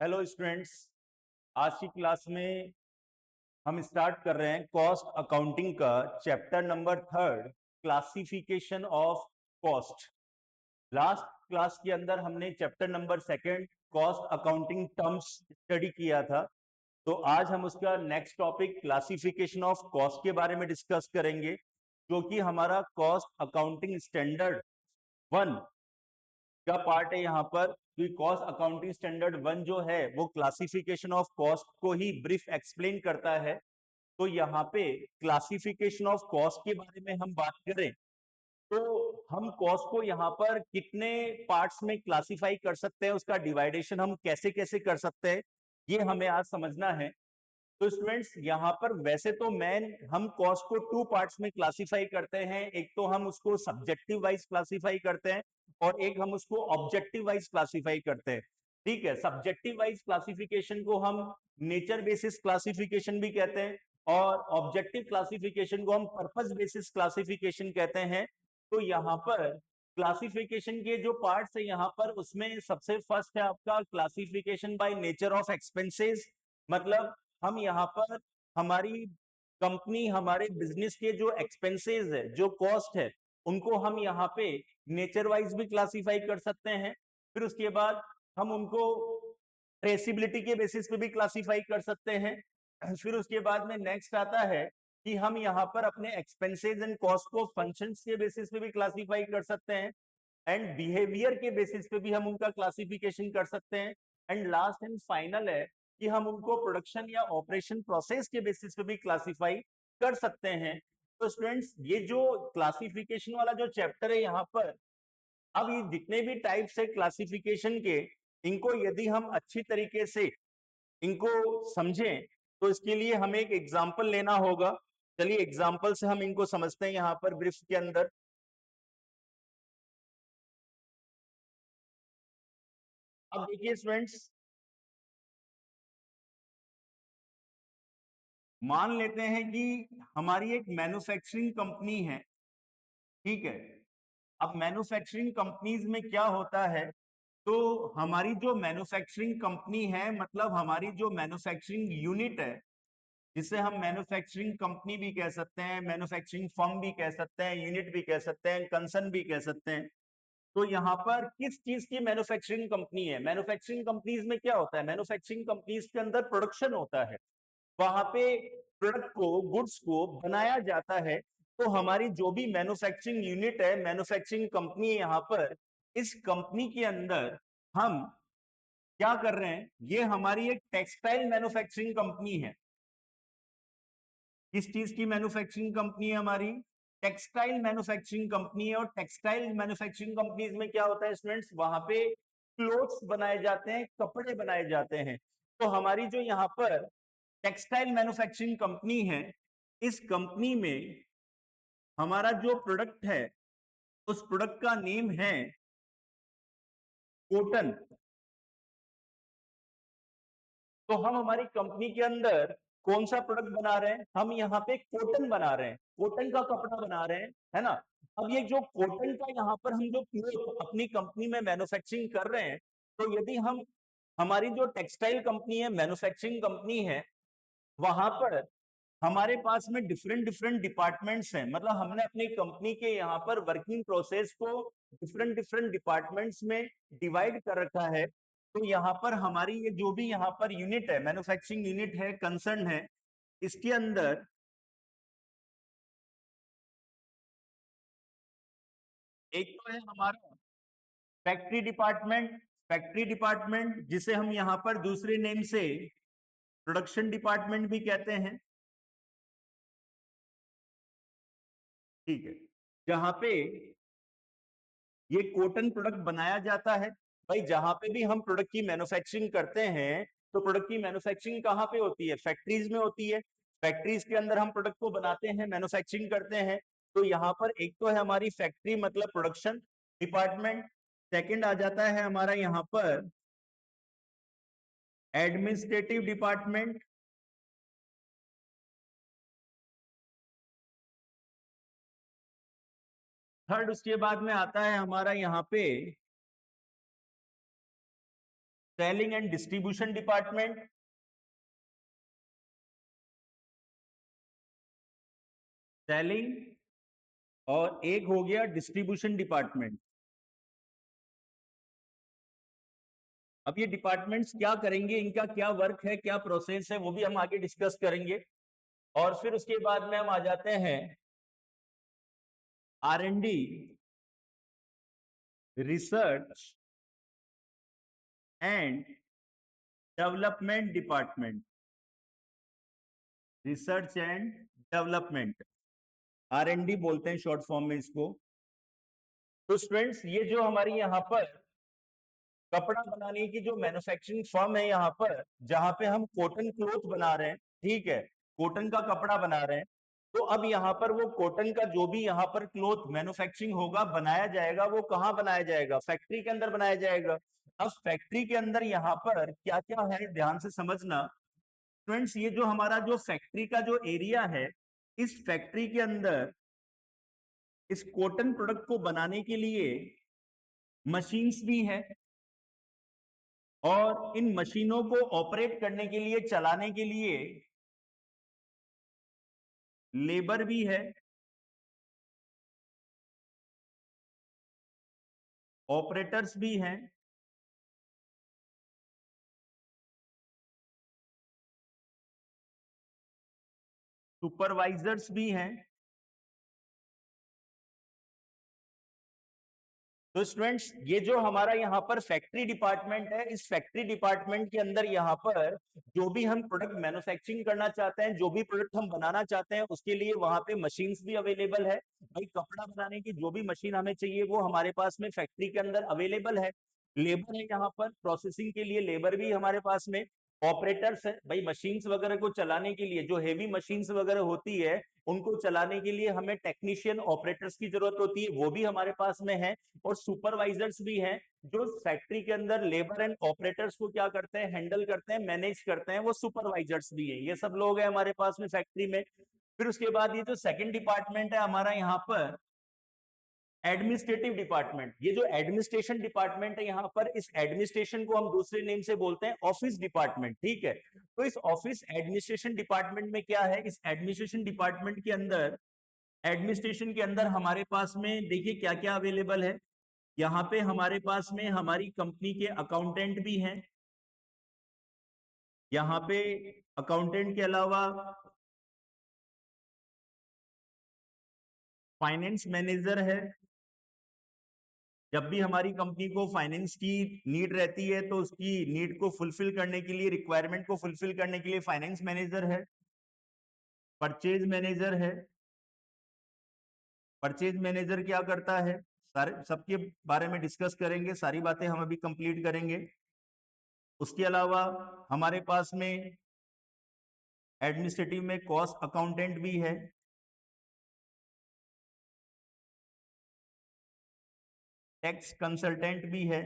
Hello students. आज की class में हम स्टार्ट कर रहे हैं कॉस्ट अकाउंटिंग का chapter number 3, classification of cost. Last class के अंदर हमने chapter number 2, cost accounting terms study किया था। तो आज हम उसका next topic classification of cost के बारे में डिस्कस करेंगे, जो कि हमारा कॉस्ट अकाउंटिंग स्टैंडर्ड 1 का पार्ट है। यहाँ पर कॉस्ट अकाउंटिंग स्टैंडर्ड 1 जो है वो क्लासिफिकेशन ऑफ कॉस्ट को ही ब्रीफ एक्सप्लेन करता है। तो यहाँ पे क्लासिफिकेशन ऑफ कॉस्ट के बारे में हम बात करें तो हम कॉस्ट को यहाँ पर कितने पार्ट्स में क्लासिफाई कर सकते हैं, उसका डिवाइडेशन हम कैसे कैसे कर सकते हैं, ये हमें आज समझना है। तो स्टूडेंट्स यहाँ पर वैसे तो हम कॉस्ट को 2 पार्ट्स में क्लासिफाई करते हैं। एक तो हम उसको सब्जेक्टिव वाइज क्लासिफाई करते हैं और एक हम उसको ऑब्जेक्टिव वाइज क्लासिफाई करते हैं। ठीक है, सब्जेक्टिव वाइज क्लासिफिकेशन को हम नेचर बेसिस क्लासिफिकेशन भी कहते हैं और ऑब्जेक्टिव क्लासिफिकेशन को हम पर्पस बेसिस क्लासिफिकेशन कहते हैं। तो यहाँ पर क्लासिफिकेशन के जो पार्ट्स है यहाँ पर, उसमें सबसे फर्स्ट है आपका classification by nature of expenses. मतलब हम यहाँ पर हमारी कंपनी, हमारे बिजनेस के जो एक्सपेंसेस है, जो कॉस्ट है, उनको हम यहाँ पे नेचर वाइज भी क्लासिफाई कर सकते हैं। फिर उसके बाद हम उनको ट्रेसिबिलिटी के बेसिस पे भी क्लासिफाई कर सकते हैं। फिर उसके बाद में नेक्स्ट आता है कि हम यहाँ पर अपने एक्सपेंसेस एंड कॉस्ट को फंक्शंस के बेसिस पे भी क्लासिफाई कर सकते हैं एंड बिहेवियर के बेसिस पे भी हम उनका क्लासिफिकेशन कर सकते हैं। एंड लास्ट एंड फाइनल है कि हम उनको प्रोडक्शन या ऑपरेशन प्रोसेस के बेसिस पे भी क्लासिफाई कर सकते हैं। तो स्टूडेंट्स, ये जो क्लासिफिकेशन वाला जो चैप्टर है यहाँ पर, अब ये जितने भी टाइप्स है क्लासिफिकेशन के, इनको यदि हम अच्छी तरीके से इनको समझें तो इसके लिए हमें एक एग्जाम्पल लेना होगा। चलिए एग्जाम्पल से हम इनको समझते हैं यहाँ पर ब्रीफ के अंदर। अब देखिए स्टूडेंट्स, मान लेते हैं कि हमारी एक मैन्युफैक्चरिंग कंपनी है। ठीक है, अब मैन्युफैक्चरिंग कंपनीज में क्या होता है, तो हमारी जो मैन्युफैक्चरिंग कंपनी है, मतलब हमारी जो मैन्युफैक्चरिंग यूनिट है, जिसे हम मैन्युफैक्चरिंग कंपनी भी कह सकते हैं, मैन्युफैक्चरिंग फर्म भी कह सकते हैं, यूनिट भी कह सकते हैं, कंसर्न भी कह सकते हैं। तो यहाँ पर किस चीज की मैन्युफैक्चरिंग कंपनी है? मैन्युफैक्चरिंग कंपनीज में क्या होता है, मैन्युफैक्चरिंग कंपनीज के अंदर प्रोडक्शन होता है, वहां पे प्रोडक्ट को, गुड्स को बनाया जाता है। तो हमारी जो भी मैन्युफैक्चरिंग यूनिट है, मैन्युफैक्चरिंग कंपनी है, यहाँ पर इस कंपनी के अंदर हम क्या कर रहे हैं, ये हमारी एक टेक्सटाइल मैन्युफैक्चरिंग कंपनी है। किस चीज की मैन्युफैक्चरिंग कंपनी है हमारी? टेक्सटाइल मैन्युफैक्चरिंग कंपनी है। और टेक्सटाइल मैन्युफैक्चरिंग कंपनीज में क्या होता है स्टूडेंट्स, वहां पे क्लोथ्स बनाए जाते हैं, कपड़े बनाए जाते हैं। तो हमारी जो यहाँ पर टेक्सटाइल मैन्युफैक्चरिंग कंपनी है, इस कंपनी में हमारा जो प्रोडक्ट है, उस प्रोडक्ट का नेम है कॉटन। तो हम हमारी कंपनी के अंदर कौन सा प्रोडक्ट बना रहे हैं? हम यहाँ पे कॉटन बना रहे हैं, कॉटन का कपड़ा बना रहे हैं, है ना। अब ये जो कॉटन का यहाँ पर हम जो क्लोथ अपनी कंपनी में मैन्युफैक्चरिंग कर रहे हैं, तो यदि हम, हमारी जो टेक्सटाइल कंपनी है, मैन्युफैक्चरिंग कंपनी है, वहां पर हमारे पास में डिफरेंट डिफरेंट डिपार्टमेंट्स हैं। मतलब हमने अपनी कंपनी के यहाँ पर वर्किंग प्रोसेस को डिफरेंट डिफरेंट डिपार्टमेंट्स में डिवाइड कर रखा है। तो यहाँ पर हमारी ये जो भी यहाँ पर यूनिट है, मैन्युफैक्चरिंग यूनिट है, कंसर्न है, इसके अंदर एक तो है हमारा फैक्ट्री डिपार्टमेंट। फैक्ट्री डिपार्टमेंट जिसे हम यहाँ पर दूसरे नेम से प्रोडक्शन डिपार्टमेंट भी कहते हैं। ठीक है, जहाँ पे ये कॉटन प्रोडक्ट बनाया जाता है। भाई जहां पे भी हम प्रोडक्ट की मैन्युफैक्चरिंग करते हैं, तो प्रोडक्ट की मैन्युफैक्चरिंग कहाँ पे होती है? फैक्ट्रीज में होती है। फैक्ट्रीज के अंदर हम प्रोडक्ट को बनाते हैं, मैन्युफैक्चरिंग करते हैं। तो यहाँ पर एक तो है हमारी फैक्ट्री मतलब प्रोडक्शन डिपार्टमेंट। सेकंड आ जाता है हमारा यहाँ पर एडमिनिस्ट्रेटिव डिपार्टमेंट। थर्ड उसके बाद में आता है हमारा यहाँ पे selling and distribution department, selling, और एक हो गया डिस्ट्रीब्यूशन डिपार्टमेंट। अब ये डिपार्टमेंट्स क्या करेंगे, इनका क्या वर्क है, क्या प्रोसेस है, वो भी हम आगे डिस्कस करेंगे। और फिर उसके बाद में हम आ जाते हैं R&D, research and development department, research and development, R&D बोलते हैं शॉर्ट फॉर्म में इसको। तो स्टूडेंट्स, ये जो हमारी यहाँ पर कपड़ा बनाने की जो मैन्युफैक्चरिंग फर्म है, यहाँ पर जहां पे हम कॉटन क्लोथ बना रहे हैं, ठीक है, कॉटन का कपड़ा बना रहे हैं, तो अब यहाँ पर वो कॉटन का जो भी यहाँ पर क्लोथ मैन्युफैक्चरिंग होगा, बनाया जाएगा, वो कहाँ बनाया जाएगा, फैक्ट्री के अंदर बनाया जाएगा। अब फैक्ट्री के अंदर यहाँ पर क्या क्या है, ध्यान से समझना फ्रेंड्स। ये जो हमारा जो फैक्ट्री का जो एरिया है, इस फैक्ट्री के अंदर इस कॉटन प्रोडक्ट को बनाने के लिए मशीन्स भी है, और इन मशीनों को ऑपरेट करने के लिए, चलाने के लिए लेबर भी है, ऑपरेटर्स भी हैं, सुपरवाइजर्स भी हैं। तो स्टूडेंट्स, ये जो हमारा यहाँ पर फैक्ट्री डिपार्टमेंट है, इस फैक्ट्री डिपार्टमेंट के अंदर यहाँ पर जो भी हम प्रोडक्ट मैन्युफैक्चरिंग करना चाहते हैं, जो भी प्रोडक्ट हम बनाना चाहते हैं, उसके लिए वहां पे मशीन्स भी अवेलेबल है। भाई कपड़ा बनाने की जो भी मशीन हमें चाहिए, वो हमारे पास में फैक्ट्री के अंदर अवेलेबल है। लेबर है यहाँ पर प्रोसेसिंग के लिए, लेबर भी हमारे पास में। ऑपरेटर्स है, भाई मशीन्स वगैरह को चलाने के लिए, जो हेवी मशीन्स वगैरह होती है, उनको चलाने के लिए हमें टेक्नीशियन ऑपरेटर्स की जरूरत होती है, वो भी हमारे पास में है। और सुपरवाइजर्स भी हैं, जो फैक्ट्री के अंदर लेबर एंड ऑपरेटर्स को क्या करते हैं, हैंडल करते हैं, मैनेज करते हैं, वो सुपरवाइजर्स भी है। ये सब लोग हैं हमारे पास में फैक्ट्री में। फिर उसके बाद ये जो सेकंड डिपार्टमेंट है हमारा यहाँ पर एडमिनिस्ट्रेटिव डिपार्टमेंट, ये जो एडमिनिस्ट्रेशन डिपार्टमेंट है यहाँ पर, इस एडमिनिस्ट्रेशन को हम दूसरे नेम से बोलते हैं ऑफिस डिपार्टमेंट, ठीक है। तो इस ऑफिस एडमिनिस्ट्रेशन डिपार्टमेंट में क्या है, इस एडमिनिस्ट्रेशन डिपार्टमेंट के अंदर, एडमिनिस्ट्रेशन के अंदर हमारे पास में देखिए क्या क्या अवेलेबल है। यहाँ पे हमारे पास में हमारी कंपनी के अकाउंटेंट भी हैं, यहाँ पे अकाउंटेंट के अलावा फाइनेंस मैनेजर है। जब भी हमारी कंपनी को फाइनेंस की नीड रहती है, तो उसकी नीड को फुलफिल करने के लिए, रिक्वायरमेंट को फुलफिल करने के लिए फाइनेंस मैनेजर है। परचेज मैनेजर है। परचेज मैनेजर क्या करता है, सारे सबके बारे में डिस्कस करेंगे, सारी बातें हम अभी कंप्लीट करेंगे। उसके अलावा हमारे पास में एडमिनिस्ट्रेटिव में कॉस्ट अकाउंटेंट भी है, टैक्स कंसल्टेंट भी है,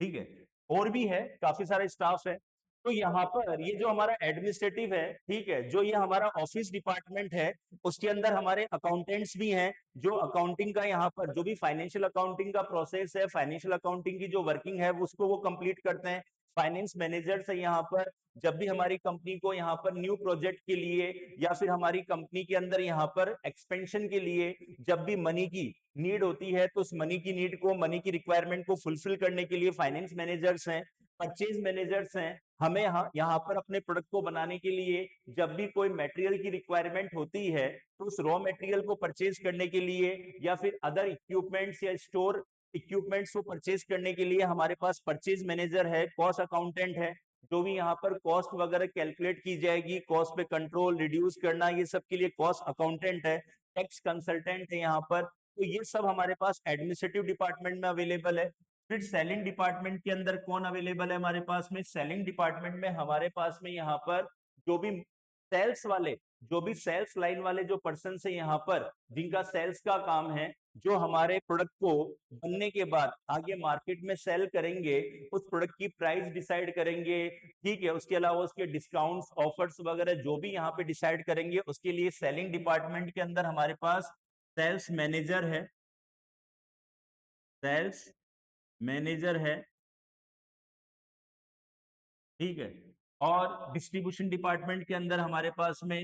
ठीक है, और भी है, काफी सारा स्टाफ है। तो यहाँ पर ये जो हमारा एडमिनिस्ट्रेटिव है, ठीक है, जो ये हमारा ऑफिस डिपार्टमेंट है, उसके अंदर हमारे अकाउंटेंट्स भी हैं, जो अकाउंटिंग का यहाँ पर जो भी फाइनेंशियल अकाउंटिंग का प्रोसेस है, फाइनेंशियल अकाउंटिंग की जो वर्किंग है, उसको वो कंप्लीट करते हैं। फाइनेंस मैनेजर्स है यहाँ पर, जब भी हमारी कंपनी को यहाँ पर न्यू प्रोजेक्ट के लिए, या फिर हमारी कंपनी के अंदर यहाँ पर एक्सपेंशन के लिए जब भी मनी की नीड होती है, तो उस मनी की नीड को, मनी की रिक्वायरमेंट को फुलफिल करने के लिए फाइनेंस मैनेजर्स हैं। परचेज मैनेजर्स हैं, हमें यहाँ पर अपने प्रोडक्ट को बनाने के लिए जब भी कोई मटेरियल की रिक्वायरमेंट होती है, तो उस रॉ मटेरियल को परचेज करने के लिए, या फिर अदर इक्विपमेंट्स या स्टोर इक्विपमेंट्स को परचेज करने के लिए हमारे पास परचेज मैनेजर है, कॉस्ट अकाउंटेंट है, जो भी यहाँ पर कॉस्ट वगैरह कैलकुलेट की जाएगी, कॉस्ट पे कंट्रोल रिड्यूस करना, ये सब के लिए कॉस्ट अकाउंटेंट है। टैक्स कंसल्टेंट है यहाँ पर। तो ये सब हमारे पास एडमिनिस्ट्रेटिव डिपार्टमेंट में अवेलेबल है। फिर सेलिंग डिपार्टमेंट के अंदर कौन अवेलेबल है हमारे पास में, सेलिंग डिपार्टमेंट में हमारे पास में यहाँ पर जो भी सेल्स वाले, जो भी सेल्स लाइन वाले जो पर्सन है यहाँ पर, जिनका सेल्स का काम है, जो हमारे प्रोडक्ट को बनने के बाद आगे मार्केट में सेल करेंगे, उस प्रोडक्ट की प्राइस डिसाइड करेंगे, ठीक है, उसके अलावा उसके डिस्काउंट्स ऑफर्स वगैरह जो भी यहाँ पे डिसाइड करेंगे, उसके लिए सेलिंग डिपार्टमेंट के अंदर हमारे पास सेल्स मैनेजर है, सेल्स मैनेजर है, ठीक है। और डिस्ट्रीब्यूशन डिपार्टमेंट के अंदर हमारे पास में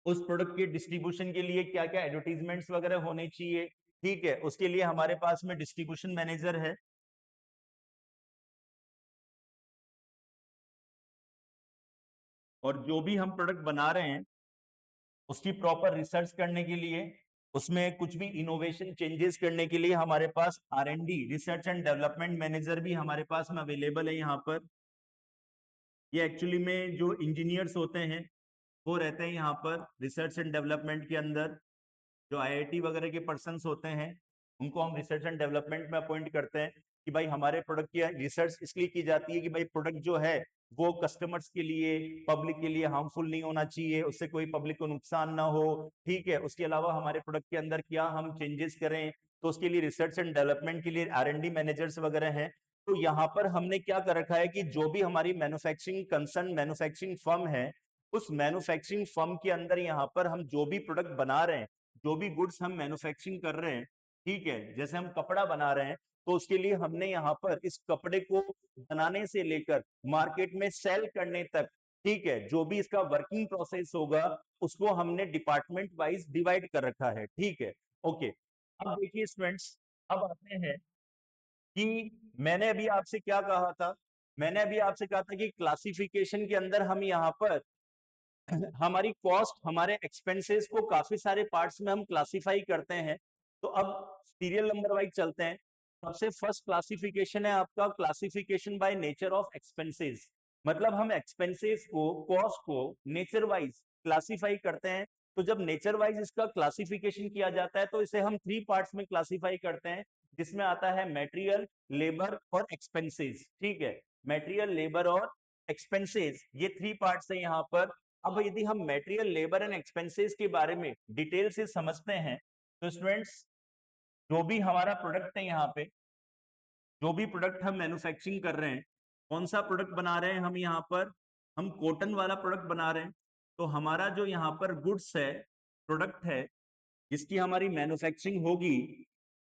उस प्रोडक्ट के डिस्ट्रीब्यूशन के लिए क्या क्या एडवर्टीजमेंट्स वगैरह होने चाहिए, ठीक है, उसके लिए हमारे पास में डिस्ट्रीब्यूशन मैनेजर है। और जो भी हम प्रोडक्ट बना रहे हैं उसकी प्रॉपर रिसर्च करने के लिए, उसमें कुछ भी इनोवेशन चेंजेस करने के लिए हमारे पास R&D, research and development manager भी हमारे पास में अवेलेबल है यहाँ पर। ये एक्चुअली में जो इंजीनियर्स होते हैं वो रहते हैं यहाँ पर रिसर्च एंड डेवलपमेंट के अंदर। जो IIT वगैरह के पर्सन्स होते हैं उनको हम रिसर्च एंड डेवलपमेंट में अपॉइंट करते हैं कि भाई हमारे प्रोडक्ट की रिसर्च इसलिए की जाती है कि भाई प्रोडक्ट जो है वो कस्टमर्स के लिए, पब्लिक के लिए हार्मफुल नहीं होना चाहिए, उससे कोई पब्लिक को नुकसान ना हो, ठीक है। उसके अलावा हमारे प्रोडक्ट के अंदर क्या हम चेंजेस करें, तो उसके लिए रिसर्च एंड डेवलपमेंट के लिए R&D मैनेजर्स वगैरह हैं। तो यहाँ पर हमने क्या कर रखा है कि जो भी हमारी मैन्युफैक्चरिंग कंसर्न मैन्युफैक्चरिंग फर्म है, उस मैन्युफैक्चरिंग फर्म के अंदर यहाँ पर हम जो भी प्रोडक्ट बना रहे हैं, जो भी गुड्स हम मैन्युफैक्चरिंग कर रहे हैं, ठीक है, जैसे हम कपड़ा बना रहे हैं तो उसके लिए हमने यहाँ पर इस कपड़े को बनाने से लेकर मार्केट में सेल करने तक, ठीक है, जो भी इसका वर्किंग प्रोसेस होगा उसको हमने डिपार्टमेंट वाइज डिवाइड कर रखा है, ठीक है। ओके, अब देखिए स्टूडेंट्स, अब आते हैं कि मैंने अभी आपसे क्या कहा था। मैंने अभी आपसे कहा था कि क्लासिफिकेशन के अंदर हम यहाँ पर हमारी कॉस्ट, हमारे एक्सपेंसेस को काफी सारे पार्ट्स में हम क्लासिफाई करते हैं। तो अब सीरियल नंबर वाइज चलते हैं। सबसे फर्स्ट क्लासिफिकेशन है आपका classification by nature of expenses. मतलब हम एक्सपेंसेस को, कॉस्ट को नेचर वाइज क्लासिफाई करते हैं। तो जब नेचर वाइज इसका क्लासिफिकेशन किया जाता है तो इसे हम 3 पार्ट्स में क्लासिफाई करते हैं, जिसमें आता है मटेरियल, लेबर और एक्सपेंसेस, ठीक है। मटेरियल, लेबर और एक्सपेंसेस, ये 3 पार्ट्स है यहाँ पर। अब यदि हम मटेरियल, लेबर एंड एक्सपेंसेस के बारे में डिटेल से समझते हैं तो स्टूडेंट्स, जो भी हमारा प्रोडक्ट है यहाँ पे, जो भी प्रोडक्ट हम मैन्युफैक्चरिंग कर रहे हैं, कौन सा प्रोडक्ट बना रहे हैं हम यहाँ पर, हम कॉटन वाला प्रोडक्ट बना रहे हैं। तो हमारा जो यहाँ पर गुड्स है, प्रोडक्ट है, जिसकी हमारी मैन्युफैक्चरिंग होगी,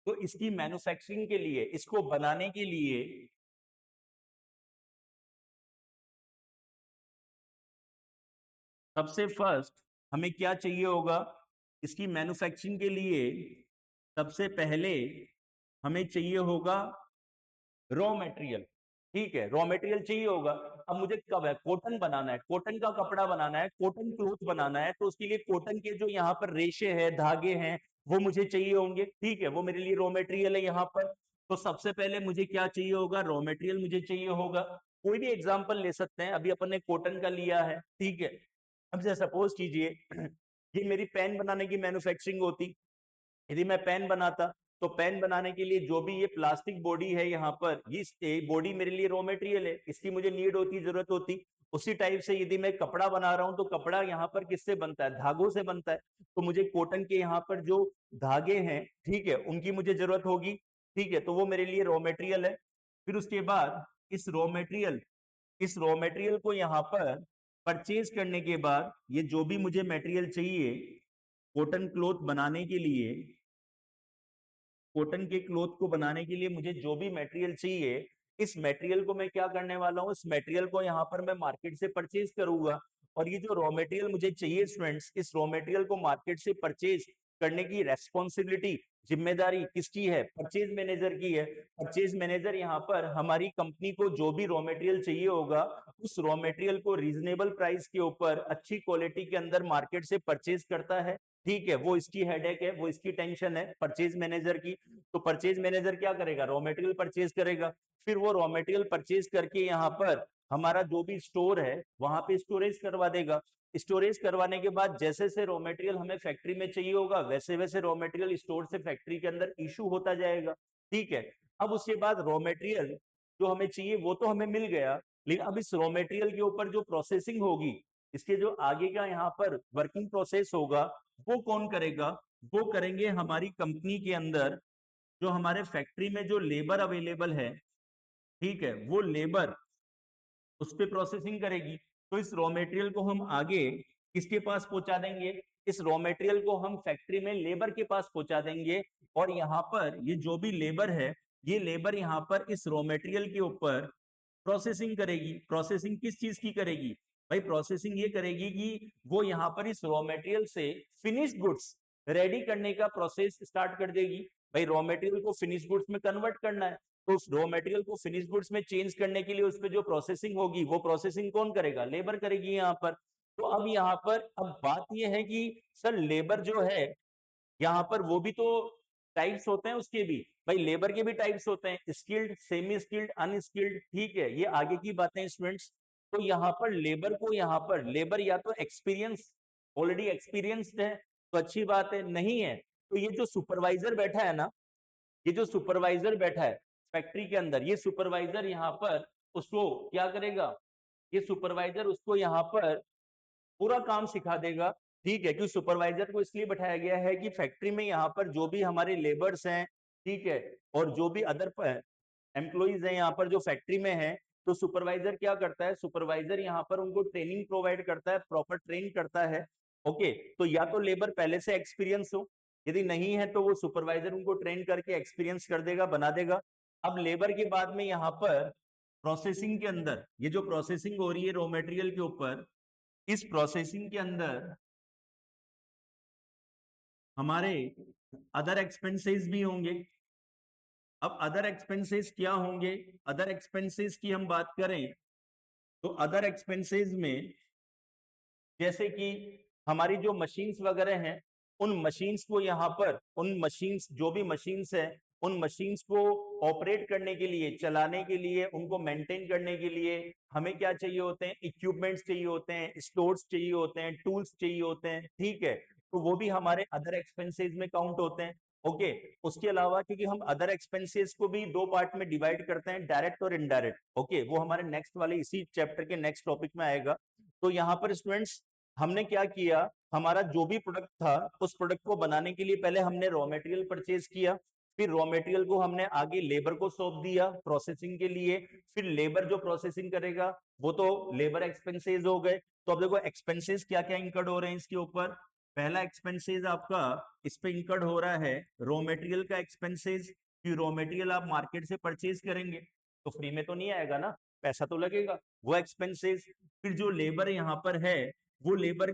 तो इसकी मैन्युफैक्चरिंग के लिए, इसको बनाने के लिए सबसे फर्स्ट हमें क्या चाहिए होगा, इसकी मैन्युफैक्चरिंग के लिए सबसे पहले हमें चाहिए होगा रॉ मटेरियल, ठीक है, रॉ मटेरियल चाहिए होगा। अब मुझे कब है कॉटन बनाना है, कॉटन का कपड़ा बनाना है, कॉटन क्लोथ बनाना है, तो उसके लिए कॉटन के जो यहाँ पर रेशे हैं, धागे हैं, वो मुझे चाहिए होंगे, ठीक है, वो मेरे लिए रॉ मटेरियल है यहाँ पर। तो सबसे पहले मुझे क्या चाहिए होगा, रॉ मटेरियल मुझे चाहिए होगा। कोई भी एग्जाम्पल ले सकते हैं, अभी अपन ने कॉटन का लिया है, ठीक है। अब जैसे सपोज कीजिए ये मेरी पेन बनाने की मैन्युफैक्चरिंग होती, यदि मैं पेन बनाता तो पेन बनाने के लिए जो भी ये प्लास्टिक बॉडी है यहाँ पर, ये बॉडी मेरे लिए रॉ मटेरियल है, इसकी मुझे नीड होती, जरूरत होती। उसी टाइप से यदि मैं कपड़ा बना रहा हूं तो कपड़ा यहाँ पर किससे बनता है, धागों से बनता है। तो मुझे कॉटन के यहाँ पर जो धागे हैं, ठीक है, उनकी मुझे जरूरत होगी, ठीक है, तो वो मेरे लिए रॉ मटेरियल है। फिर उसके बाद इस रॉ मटेरियल को यहाँ पर परचेज करने के बाद, ये जो भी मुझे मटेरियल चाहिए कॉटन क्लॉथ बनाने के लिए, कॉटन के क्लॉथ को बनाने के लिए मुझे जो भी मटेरियल चाहिए, इस मटेरियल को मैं क्या करने वाला हूँ, इस मटेरियल को यहाँ पर मैं मार्केट से परचेज करूंगा। और ये जो रॉ मटेरियल मुझे चाहिए स्टूडेंट्स, इस रॉ मटेरियल को मार्केट से परचेज करने की रेस्पॉन्सिबिलिटी, जिम्मेदारी किसकी है, परचेज मैनेजर की है। परचेज मैनेजर यहाँ पर हमारी कंपनी को जो भी रॉ मटेरियल चाहिए होगा, उस रॉ मटेरियल को रीजनेबल प्राइस के ऊपर अच्छी क्वालिटी के अंदर मार्केट से परचेज करता है, ठीक है। वो इसकी हेडेक है, वो इसकी टेंशन है परचेज मैनेजर की। तो परचेज मैनेजर क्या करेगा, रॉ मटेरियल परचेज करेगा। फिर वो रॉ मटेरियल परचेज करके यहाँ पर हमारा जो भी स्टोर है वहां पे स्टोरेज करवा देगा। स्टोरेज करवाने के बाद जैसे से रॉ मटेरियल हमें फैक्ट्री में चाहिए होगा, वैसे वैसे रॉ मटेरियल स्टोर से फैक्ट्री के अंदर इशू होता जाएगा, ठीक है। अब उसके बाद रॉ मटेरियल जो हमें चाहिए वो तो हमें मिल गया, लेकिन अब इस रॉ मटेरियल के ऊपर जो प्रोसेसिंग होगी, इसके जो आगे का यहाँ पर वर्किंग प्रोसेस होगा, वो कौन करेगा, वो करेंगे हमारी कंपनी के अंदर जो हमारे फैक्ट्री में जो लेबर अवेलेबल है, ठीक है, वो लेबर उस पर प्रोसेसिंग करेगी। तो इस रॉ मटेरियल को हम आगे किसके पास पहुंचा देंगे, इस रॉ मटेरियल को हम फैक्ट्री में लेबर के पास पहुंचा देंगे। और यहाँ पर ये जो भी लेबर है, ये लेबर यहाँ पर इस रॉ मटेरियल के ऊपर प्रोसेसिंग करेगी। प्रोसेसिंग किस चीज की करेगी भाई? प्रोसेसिंग ये करेगी कि वो यहाँ पर इस रॉ मटेरियल से फिनिश्ड गुड्स रेडी करने का प्रोसेस स्टार्ट कर देगी। भाई रॉ मटेरियल को फिनिश गुड्स में कन्वर्ट करना है, तो उस रॉ मटेरियल को फिनिश गुड्स में चेंज करने के लिए उस पर जो प्रोसेसिंग होगी वो प्रोसेसिंग कौन करेगा? लेबर करेगी यहाँ पर। तो अब यहाँ पर अब बात यह है कि सर लेबर जो है यहाँ पर वो भी तो टाइप्स होते हैं उसके भी। भाई लेबर के भी टाइप्स होते हैं, स्किल्ड, सेमी स्किल्ड, अनस्किल्ड, ठीक है, ये आगे की बातें स्टूडेंट्स। तो यहाँ पर लेबर को, यहाँ पर लेबर या तो एक्सपीरियंस, ऑलरेडी एक्सपीरियंस्ड है तो अच्छी बात है, नहीं है तो ये जो सुपरवाइजर बैठा है ना, ये जो सुपरवाइजर बैठा है फैक्ट्री के अंदर, ये सुपरवाइजर यहाँ पर उसको क्या करेगा? ये सुपरवाइजर उसको यहाँ पर पूरा काम सिखा देगा। ठीक है, क्योंकि सुपरवाइजर को इसलिए बैठाया गया है कि फैक्ट्री में यहाँ पर जो भी हमारे लेबर्स हैं, ठीक है, और जो भी अदर एम्प्लॉइज हैं यहाँ पर जो फैक्ट्री में है, तो सुपरवाइजर क्या करता है? सुपरवाइजर यहाँ पर उनको ट्रेनिंग प्रोवाइड करता है, प्रॉपर ट्रेन करता है। ओके, तो या तो लेबर पहले से एक्सपीरियंस हो, यदि नहीं है तो वो सुपरवाइजर उनको ट्रेन करके एक्सपीरियंस कर देगा, बना देगा। अब लेबर के बाद में यहाँ पर प्रोसेसिंग के अंदर, ये जो प्रोसेसिंग हो रही है रॉ मटेरियल के ऊपर, इस प्रोसेसिंग के अंदर हमारे अदर एक्सपेंसेस भी होंगे। अब अदर एक्सपेंसेस क्या होंगे? अदर एक्सपेंसेस की हम बात करें तो अदर एक्सपेंसेस में जैसे कि हमारी जो मशीन्स वगैरह हैं, उन मशीन्स को यहाँ पर, उन मशीन्स, जो भी मशीन्स है, उन मशीन्स को ऑपरेट करने के लिए, चलाने के लिए, उनको मेंटेन करने के लिए हमें क्या चाहिए होते हैं? इक्विपमेंट्स चाहिए होते हैं, स्टोर्स चाहिए होते हैं, टूल्स चाहिए होते हैं, ठीक है, तो वो भी हमारे अदर एक्सपेंसेस में काउंट होते हैं। ओके, उसके अलावा क्योंकि हम अदर एक्सपेंसेस को भी दो पार्ट में डिवाइड करते हैं, डायरेक्ट और इनडायरेक्ट। ओके, वो हमारे नेक्स्ट वाले इसी चैप्टर के नेक्स्ट टॉपिक में आएगा। तो यहाँ पर स्टूडेंट्स हमने क्या किया, हमारा जो भी प्रोडक्ट था उस प्रोडक्ट को बनाने के लिए पहले हमने रॉ मटेरियल परचेज किया, फिर रॉ मटेरियल को हमने आगे लेबर को सौंप दिया प्रोसेसिंग के लिए, फिर लेबर जो प्रोसेसिंग करेगा वो तो लेबर एक्सपेंसेस हो गए। तो अब देखो एक्सपेंसेस क्या क्या इंकर्ड हो रहे हैं इसके ऊपर। पहला एक्सपेंसेस आपका इस पे इंकर्ड हो रहा है रॉ मटेरियल का एक्सपेंसेस, कि रॉ मटेरियल आप मार्केट से परचेज करेंगे तो फ्री में तो नहीं आएगा ना, पैसा तो लगेगा, वो एक्सपेंसेस। फिर जो लेबर यहाँ पर है, वो लेबर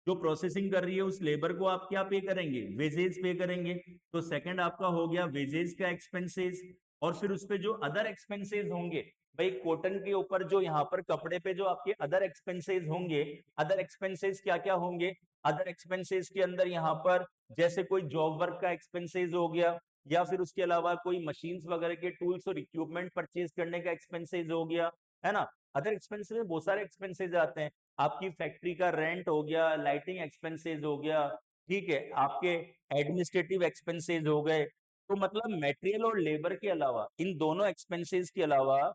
जो प्रोसेसिंग कर रही है उस लेबर को आप क्या पे करेंगे? वेजेस पे करेंगे। तो सेकंड आपका हो गया वेजेस का एक्सपेंसेस। और फिर उस पे जो अदर एक्सपेंसेस होंगे, भाई कॉटन के ऊपर जो यहाँ पर कपड़े पे जो आपके अदर एक्सपेंसेस होंगे, अदर एक्सपेंसेस क्या क्या होंगे? अदर एक्सपेंसेस के अंदर यहाँ पर जैसे कोई जॉब वर्क का एक्सपेंसेस हो गया, या फिर उसके अलावा कोई मशीन्स वगैरह के टूल्स और इक्विपमेंट परचेज करने का एक्सपेंसेस हो गया, है ना। अदर एक्सपेंसेस में बहुत सारे एक्सपेंसेस आते हैं, आपकी फैक्ट्री का रेंट हो गया, लाइटिंग एक्सपेंसेस हो गया, ठीक है, आपके एडमिनिस्ट्रेटिव एक्सपेंसेस हो गए। तो मतलब मटेरियल और लेबर के अलावा, इन दोनों एक्सपेंसेस के अलावा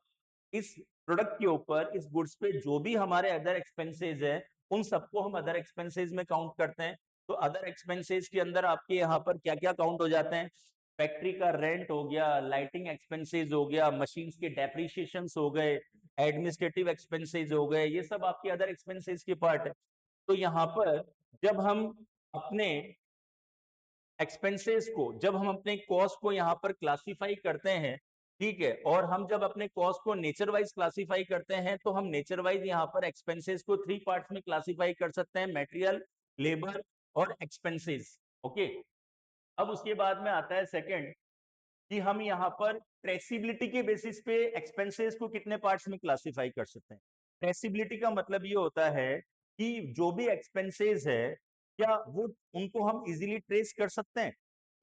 इस प्रोडक्ट के ऊपर, इस गुड्स पे जो भी हमारे अदर एक्सपेंसेस है, उन सबको हम अदर एक्सपेंसेस में काउंट करते हैं। तो अदर एक्सपेंसेस के अंदर आपके यहाँ पर क्या क्या काउंट हो जाते हैं? फैक्ट्री का रेंट हो गया, लाइटिंग एक्सपेंसेस हो गया, मशीन्स के डेप्रिसिएशन हो गए, एडमिनिस्ट्रेटिव एक्सपेंसेस हो गए, ये सब आपके अदर एक्सपेंसेस के पार्ट है। तो यहाँ पर जब हम अपने एक्सपेंसेस को, जब हम अपने कॉस्ट को यहाँ पर क्लासिफाई करते हैं, ठीक है, और हम जब अपने कॉस्ट को नेचर वाइज क्लासिफाई करते हैं, तो हम नेचर वाइज यहाँ पर एक्सपेंसेस को थ्री पार्ट्स में क्लासिफाई कर सकते हैं, मटेरियल, लेबर और एक्सपेंसेस। ओके, अब उसके बाद में आता है सेकंड, कि हम यहाँ पर ट्रेसिबिलिटी के बेसिस पे एक्सपेंसेस को कितने पार्ट्स में क्लासिफाई कर सकते हैं। ट्रेसिबिलिटी का मतलब ये होता है कि जो भी एक्सपेंसेस है, क्या वो, उनको हम इजीली ट्रेस कर सकते हैं।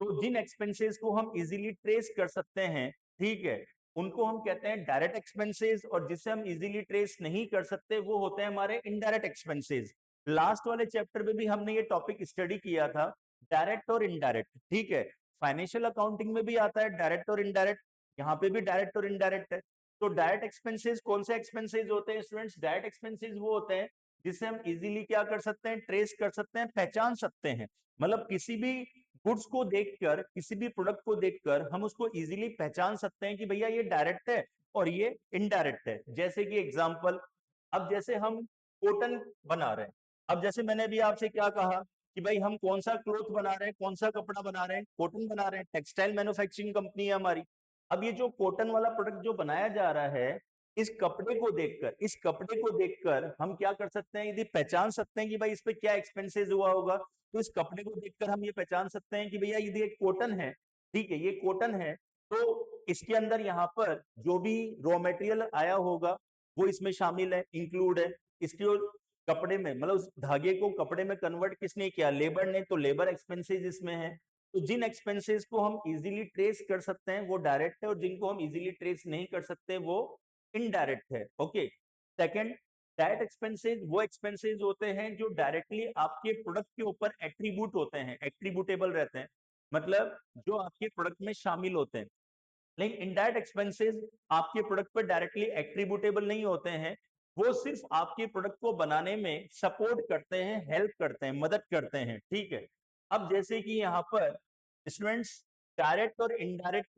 तो जिन एक्सपेंसेस को हम इजीली ट्रेस कर सकते हैं, ठीक है, उनको हम कहते हैं डायरेक्ट एक्सपेंसेस, और जिसे हम इजीली ट्रेस नहीं कर सकते वो होते हैं हमारे इनडायरेक्ट एक्सपेंसेस। लास्ट वाले चैप्टर में भी हमने ये टॉपिक स्टडी किया था, डायरेक्ट और इनडायरेक्ट, ठीक है। फाइनेंशियल अकाउंटिंग में भी आता है डायरेक्ट और इनडायरेक्ट, यहाँ पे भी डायरेक्ट और इनडायरेक्ट है। तो डायरेक्ट एक्सपेंसेस कौन से एक्सपेंसेस होते हैं स्टूडेंट्स? डायरेक्ट एक्सपेंसेस वो होते हैं जिससे हम इजीली क्या कर सकते हैं? ट्रेस कर सकते हैं, पहचान सकते हैं। मतलब किसी भी गुड्स को देखकर, किसी भी प्रोडक्ट को देखकर हम उसको इजीली पहचान सकते हैं कि भैया ये डायरेक्ट है और ये इनडायरेक्ट है। जैसे कि एग्जांपल, अब जैसे हम कॉटन बना रहे हैं, अब जैसे मैंने अभी आपसे क्या कहा कि भाई हम कौन सा क्लोथ बना रहे हैं, कौन सा कपड़ा बना रहे हैं? कॉटन बना रहे हैं, टेक्सटाइल मैन्युफैक्चरिंग कंपनी है हमारी। अब ये जो कॉटन वाला प्रोडक्ट जो बनाया जा रहा है, इस कपड़े को देखकर हम क्या कर सकते हैं, यदि पहचान सकते हैं कि भाई इस पे क्या एक्सपेंसेस हुआ होगा, तो इस कपड़े को देखकर हम ये पहचान सकते हैं कि भैया यदि एक कॉटन है, ठीक है, ये कॉटन है, तो इसके अंदर यहाँ पर जो भी रॉ मटेरियल आया होगा वो इसमें शामिल है, इंक्लूड है। इसके कपड़े में मतलब उस धागे को कपड़े में कन्वर्ट किसने किया, लेबर ने, तो लेबर एक्सपेंसेस इसमें है। तो जिन एक्सपेंसेस को हम इजीली ट्रेस कर सकते हैं वो डायरेक्ट है, और जिनको हम इजीली ट्रेस नहीं कर सकते वो इनडायरेक्ट है। ओके, सेकंड, डायरेक्ट एक्सपेंसेस वो एक्सपेंसेस होते हैं जो डायरेक्टली आपके प्रोडक्ट के ऊपर एट्रीब्यूट होते हैं, एट्रीब्यूटेबल रहते हैं, मतलब जो आपके प्रोडक्ट में शामिल होते हैं। लेकिन इनडायरेक्ट एक्सपेंसेस आपके प्रोडक्ट पर डायरेक्टली एट्रीब्यूटेबल नहीं होते हैं, वो सिर्फ आपके प्रोडक्ट को बनाने में सपोर्ट करते हैं, हेल्प करते हैं, मदद करते हैं, ठीक है। अब जैसे कि यहाँ पर स्टूडेंट्स, डायरेक्ट और इनडायरेक्ट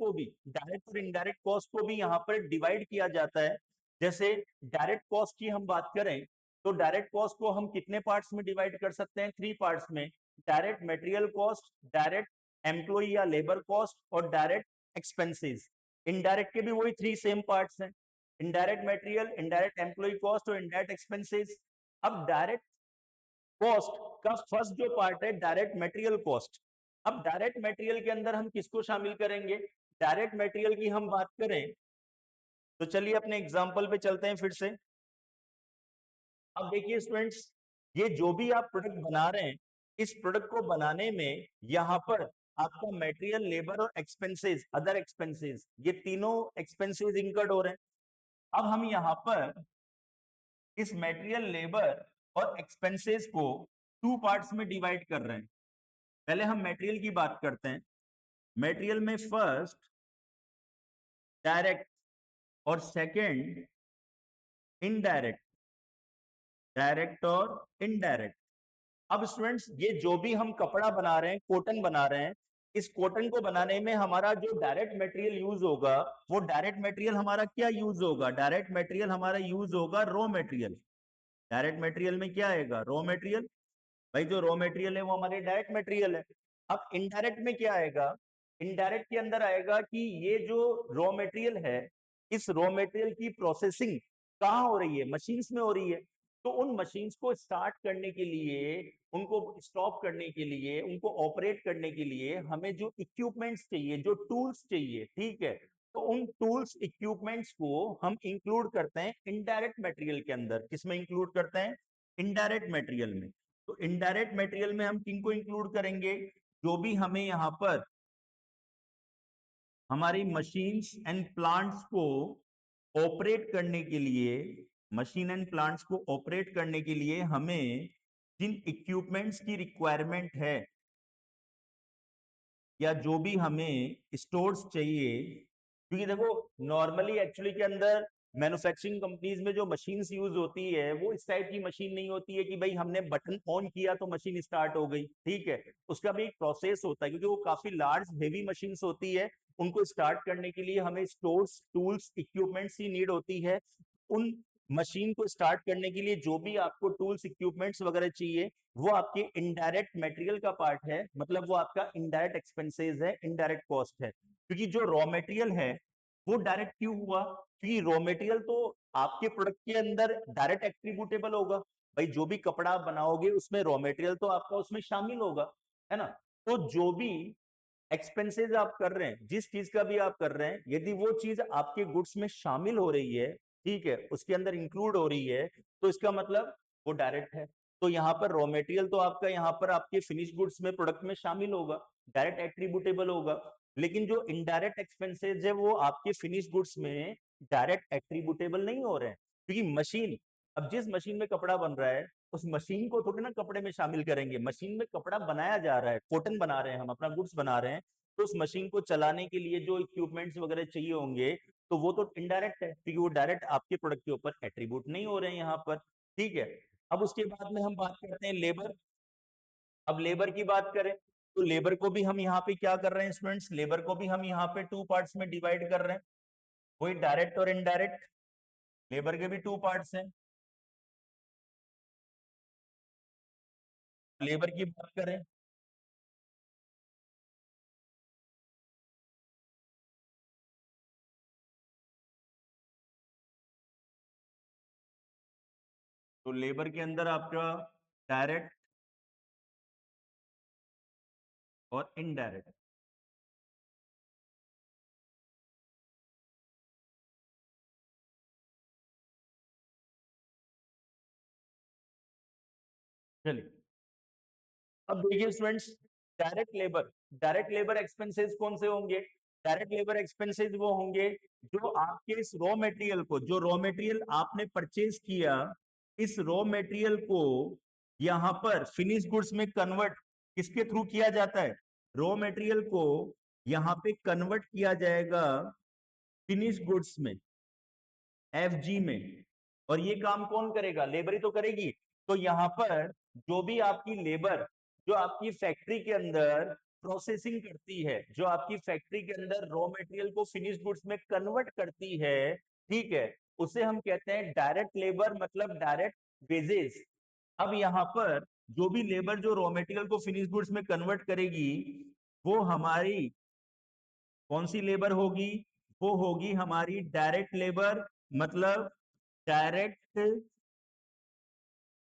कॉस्ट को भी यहाँ पर डिवाइड किया जाता है। जैसे डायरेक्ट कॉस्ट की हम बात करें तो डायरेक्ट कॉस्ट को हम कितने पार्ट्स में डिवाइड कर सकते हैं, 3 पार्ट्स में। Direct material cost, direct employee या लेबर कॉस्ट, और डायरेक्ट एक्सपेंसेस। इनडायरेक्ट के भी वही 3 सेम पार्ट्स हैं, indirect material, indirect employee cost और इनडायरेक्ट एक्सपेंसेस। अब डायरेक्ट कॉस्ट का फर्स्ट जो पार्ट है डायरेक्ट मटेरियल कॉस्ट। अब डायरेक्ट मटेरियल के अंदर हम किसको शामिल करेंगे, डायरेक्ट मटेरियल की हम बात करें तो चलिए अपने एग्जांपल पे चलते हैं फिर से। अब देखिए स्टूडेंट्स, ये जो भी आप प्रोडक्ट बना रहे हैं, इस प्रोडक्ट को बनाने में यहाँ पर आपका मटेरियल, लेबर और एक्सपेंसेस, अदर एक्सपेंसेस, ये तीनों एक्सपेंसेस इंकर्ड हो रहे हैं। अब हम यहाँ पर इस मटेरियल, लेबर और एक्सपेंसेस को 2 पार्ट्स में डिवाइड कर रहे हैं। पहले हम मटेरियल की बात करते हैं। मटेरियल में फर्स्ट डायरेक्ट और सेकंड इनडायरेक्ट, डायरेक्ट और इनडायरेक्ट। अब स्टूडेंट्स, ये जो भी हम कपड़ा बना रहे हैं, कॉटन बना रहे हैं, इस कॉटन को बनाने में हमारा जो डायरेक्ट मटेरियल यूज होगा, वो डायरेक्ट मटेरियल हमारा क्या यूज होगा, डायरेक्ट मटेरियल हमारा यूज होगा रॉ मटेरियल। डायरेक्ट मटेरियल में क्या आएगा, रॉ मटेरियल। भाई जो रॉ मटेरियल है वो हमारे डायरेक्ट मटेरियल है। अब इनडायरेक्ट में क्या आएगा, इनडायरेक्ट के अंदर आएगा कि ये जो रॉ मटेरियल है, इस रॉ मटेरियल की प्रोसेसिंग कहाँ हो रही है, मशीन्स में हो रही है। तो उन मशीन्स को स्टार्ट करने के लिए, उनको स्टॉप करने के लिए, उनको ऑपरेट करने के लिए हमें जो इक्विपमेंट्स चाहिए, जो टूल्स चाहिए, ठीक है, तो उन टूल्स इक्विपमेंट्स को हम इंक्लूड करते हैं इनडायरेक्ट मटेरियल के अंदर। किसमें इंक्लूड करते हैं, इनडायरेक्ट मटेरियल में। तो इनडायरेक्ट मटेरियल में हम किनको इंक्लूड करेंगे, जो भी हमें यहाँ पर हमारी मशीन्स एंड प्लांट्स को ऑपरेट करने के लिए, मशीन एंड प्लांट्स को ऑपरेट करने के लिए हमें जिन इक्विपमेंट्स की रिक्वायरमेंट है, या जो भी हमें स्टोर्स चाहिए, क्योंकि देखो नॉर्मली एक्चुअली के अंदर मैन्युफैक्चरिंग कंपनीज में जो मशीन्स यूज होती है वो इस टाइप की मशीन नहीं होती है कि भाई हमने बटन ऑन किया तो मशीन स्टार्ट हो गई, ठीक है। उसका भी एक प्रोसेस होता है, क्योंकि वो काफी लार्ज हेवी मशीन्स होती है। उनको स्टार्ट करने के लिए हमें स्टोर्स, टूल्स, इक्विपमेंट्स की नीड होती है। उन मशीन को स्टार्ट करने के लिए जो भी आपको टूल्स, इक्विपमेंट्स वगैरह चाहिए, वो आपके इनडायरेक्ट मटेरियल का पार्ट है, मतलब वो आपका इनडायरेक्ट एक्सपेंसेस है, इनडायरेक्ट कॉस्ट है। क्योंकि जो रॉ मटेरियल है वो डायरेक्ट क्यों हुआ, क्योंकि रॉ मटेरियल तो आपके प्रोडक्ट के अंदर डायरेक्ट एट्रीब्यूटेबल होगा। भाई जो भी कपड़ा आप बनाओगे उसमें रॉ मटेरियल तो आपका उसमें शामिल होगा, है ना। तो जो भी एक्सपेंसेस आप कर रहे हैं, जिस चीज का भी आप कर रहे हैं, यदि वो चीज आपके गुड्स में शामिल हो रही है, ठीक है, उसके अंदर इंक्लूड हो रही है, तो इसका मतलब वो डायरेक्ट है। तो यहाँ पर रॉ मटेरियल तो आपका यहाँ पर आपके फिनिश गुड्स में, प्रोडक्ट में शामिल होगा, डायरेक्ट एट्रीब्यूटेबल होगा। लेकिन जो इनडायरेक्ट एक्सपेंसेस है वो आपके फिनिश गुड्स में डायरेक्ट एट्रीब्यूटेबल नहीं हो रहे हैं, क्योंकि मशीन, अब जिस मशीन में कपड़ा बन रहा है उस मशीन को थोड़ी ना कपड़े में शामिल करेंगे। मशीन में कपड़ा बनाया जा रहा है, कॉटन बना रहे हैं हम, अपना गुड्स बना रहे हैं, तो उस मशीन को चलाने के लिए जो इक्विपमेंट्स वगैरह चाहिए होंगे, तो वो तो इनडायरेक्ट है, क्योंकि वो डायरेक्ट आपके प्रोडक्ट के ऊपर एट्रीब्यूट नहीं हो रहे हैं यहाँ पर, ठीक है। अब उसके बाद में हम बात करते हैं लेबर। अब लेबर की बात करें तो लेबर को भी हम यहाँ पे क्या कर रहे हैं स्टूडेंट्स, लेबर को भी हम यहाँ पे 2 पार्ट्स में डिवाइड कर रहे हैं, वही डायरेक्ट और इनडायरेक्ट। लेबर के भी 2 पार्ट्स हैं। लेबर की बात करें तो लेबर के अंदर आपका डायरेक्ट और इनडायरेक्ट। चलिए अब देखिए स्टूडेंट्स, डायरेक्ट लेबर एक्सपेंसेस कौन से होंगे? डायरेक्ट लेबर एक्सपेंसेस वो होंगे जो आपके इस रॉ मटेरियल को, जो रॉ मटेरियल आपने परचेज किया, इस रॉ मटेरियल को यहां पर फिनिश गुड्स में कन्वर्ट किसके थ्रू किया जाता है? रॉ मटेरियल को यहां पे कन्वर्ट किया जाएगा फिनिश गुड्स में, एफजी में। और ये काम कौन करेगा? लेबर ही तो करेगी। तो यहां पर जो भी आपकी लेबर जो आपकी फैक्ट्री के अंदर प्रोसेसिंग करती है, जो आपकी फैक्ट्री के अंदर रॉ मटेरियल को फिनिश गुड्स में कन्वर्ट करती है, ठीक है, उसे हम कहते हैं डायरेक्ट लेबर, मतलब डायरेक्ट वेजेस। अब यहां पर जो भी लेबर जो रॉ मटेरियल को फिनिश गुड्स में कन्वर्ट करेगी, वो हमारी कौन सी लेबर होगी? वो होगी हमारी डायरेक्ट लेबर, मतलब डायरेक्ट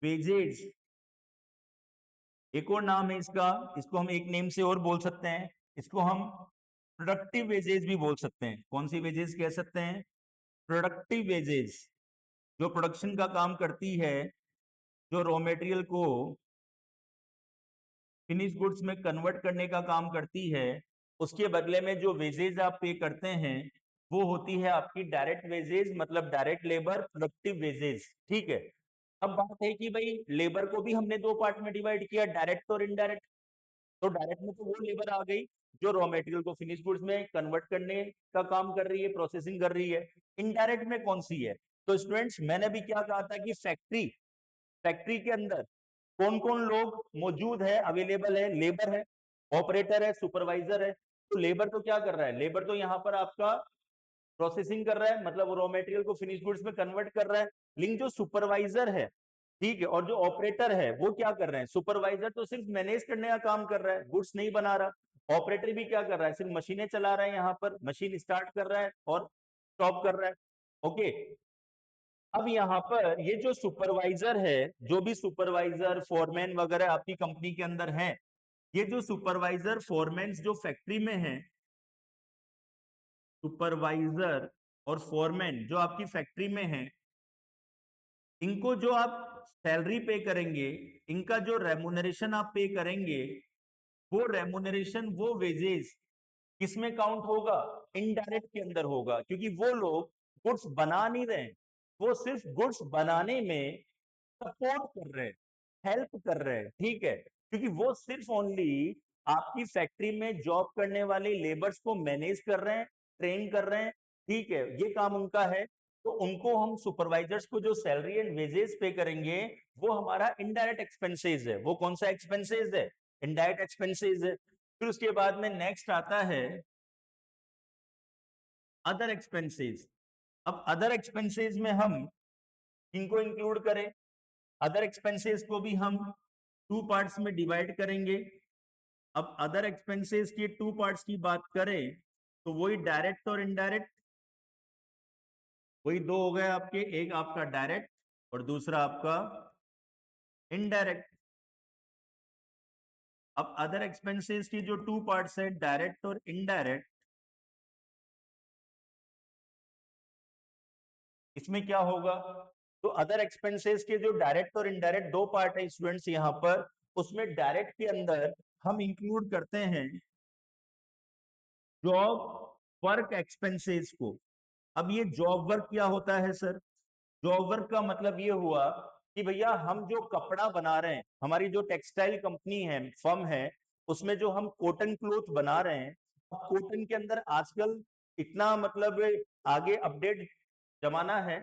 वेजेज। एक और नाम है इसका, इसको हम एक नेम से और बोल सकते हैं, इसको हम प्रोडक्टिव वेजेज भी बोल सकते हैं। कौन सी वेजेज कह सकते हैं? प्रोडक्टिव वेजेज, जो प्रोडक्शन का काम करती है, जो रॉ मटेरियल को फिनिश गुड्स में कन्वर्ट करने का काम करती है, उसके बदले में जो वेजेज आप पे करते हैं वो होती है आपकी डायरेक्ट वेजेज, मतलब डायरेक्ट लेबर, प्रोडक्टिव वेजेज। ठीक है। अब बात है कि भाई लेबर को भी हमने दो पार्ट में डिवाइड किया, डायरेक्ट और इनडायरेक्ट। तो डायरेक्ट में तो वो लेबर आ गई जो रॉ मटेरियल को फिनिश गुड्स में कन्वर्ट करने का काम कर रही है, प्रोसेसिंग कर रही है। इनडायरेक्ट में कौन सी है? तो स्टूडेंट्स मैंने भी क्या कहा था कि फैक्ट्री के अंदर कौन कौन लोग मौजूद है, अवेलेबल है? लेबर है, ऑपरेटर है, सुपरवाइजर है। तो लेबर तो क्या कर रहा है? लेबर तो यहाँ पर आपका प्रोसेसिंग कर रहा है, मतलब रॉ मटेरियल को फिनिश गुड्स में कन्वर्ट कर रहा है। लेकिन जो सुपरवाइजर है, ठीक है, और जो ऑपरेटर है वो क्या कर रहे हैं? सुपरवाइजर तो सिर्फ मैनेज करने का काम कर रहा है, गुड्स नहीं बना रहा। ऑपरेटर भी क्या कर रहा है? सिर्फ मशीनें चला रहा है, यहाँ पर मशीन स्टार्ट कर रहा है और स्टॉप कर रहा है। ओके। अब यहाँ पर ये जो सुपरवाइजर है, जो भी सुपरवाइजर फोरमैन वगैरह आपकी कंपनी के अंदर है, ये जो सुपरवाइजर फोरमैन जो फैक्ट्री में है, सुपरवाइजर और फोरमैन जो आपकी फैक्ट्री में है, इनको जो आप सैलरी पे करेंगे, इनका जो रेमुनरेशन आप पे करेंगे, वो रेमुनरेशन, वो वेजेस किसमें काउंट होगा? इनडायरेक्ट के अंदर होगा, क्योंकि वो लोग गुड्स बना नहीं रहे, वो सिर्फ गुड्स बनाने में सपोर्ट कर रहे हैं, हेल्प कर रहे हैं। ठीक है, क्योंकि वो सिर्फ ओनली आपकी फैक्ट्री में जॉब करने वाले लेबर्स को मैनेज कर रहे हैं, ट्रेन कर रहे हैं। ठीक है, ये काम उनका है। तो उनको हम सुपरवाइजर्स को जो सैलरी एंड वेजेस पे करेंगे, वो हमारा इनडायरेक्ट एक्सपेंसेस है। वो कौन सा एक्सपेंसेस है? इनडायरेक्ट एक्सपेंसेस है। फिर उसके बाद में नेक्स्ट आता है अदर एक्सपेंसेस। अब अदर एक्सपेंसेस में हम इनको इंक्लूड करें, अदर एक्सपेंसेस को भी हम टू पार्ट्स में डिवाइड करेंगे। अब अदर एक्सपेंसेस के टू पार्ट्स की बात करें तो वही डायरेक्ट और इनडायरेक्ट, वही दो हो गए आपके, एक आपका डायरेक्ट और दूसरा आपका इनडायरेक्ट। अब अदर एक्सपेंसेस की जो टू पार्ट्स है, डायरेक्ट और इनडायरेक्ट, इसमें क्या होगा? तो अदर एक्सपेंसेस के जो डायरेक्ट और इनडायरेक्ट दो पार्ट है स्टूडेंट्स यहाँ पर, उसमें डायरेक्ट के अंदर हम इंक्लूड करते हैं जॉब वर्क एक्सपेंसेस को। अब ये जॉब वर्क क्या होता है सर? जॉब वर्क का मतलब ये हुआ कि भैया हम जो कपड़ा बना रहे हैं, हमारी जो टेक्सटाइल कंपनी है, फर्म है, उसमें जो हम कॉटन क्लोथ बना रहे हैं, कॉटन के अंदर आजकल इतना मतलब आगे अपडेट जमाना है,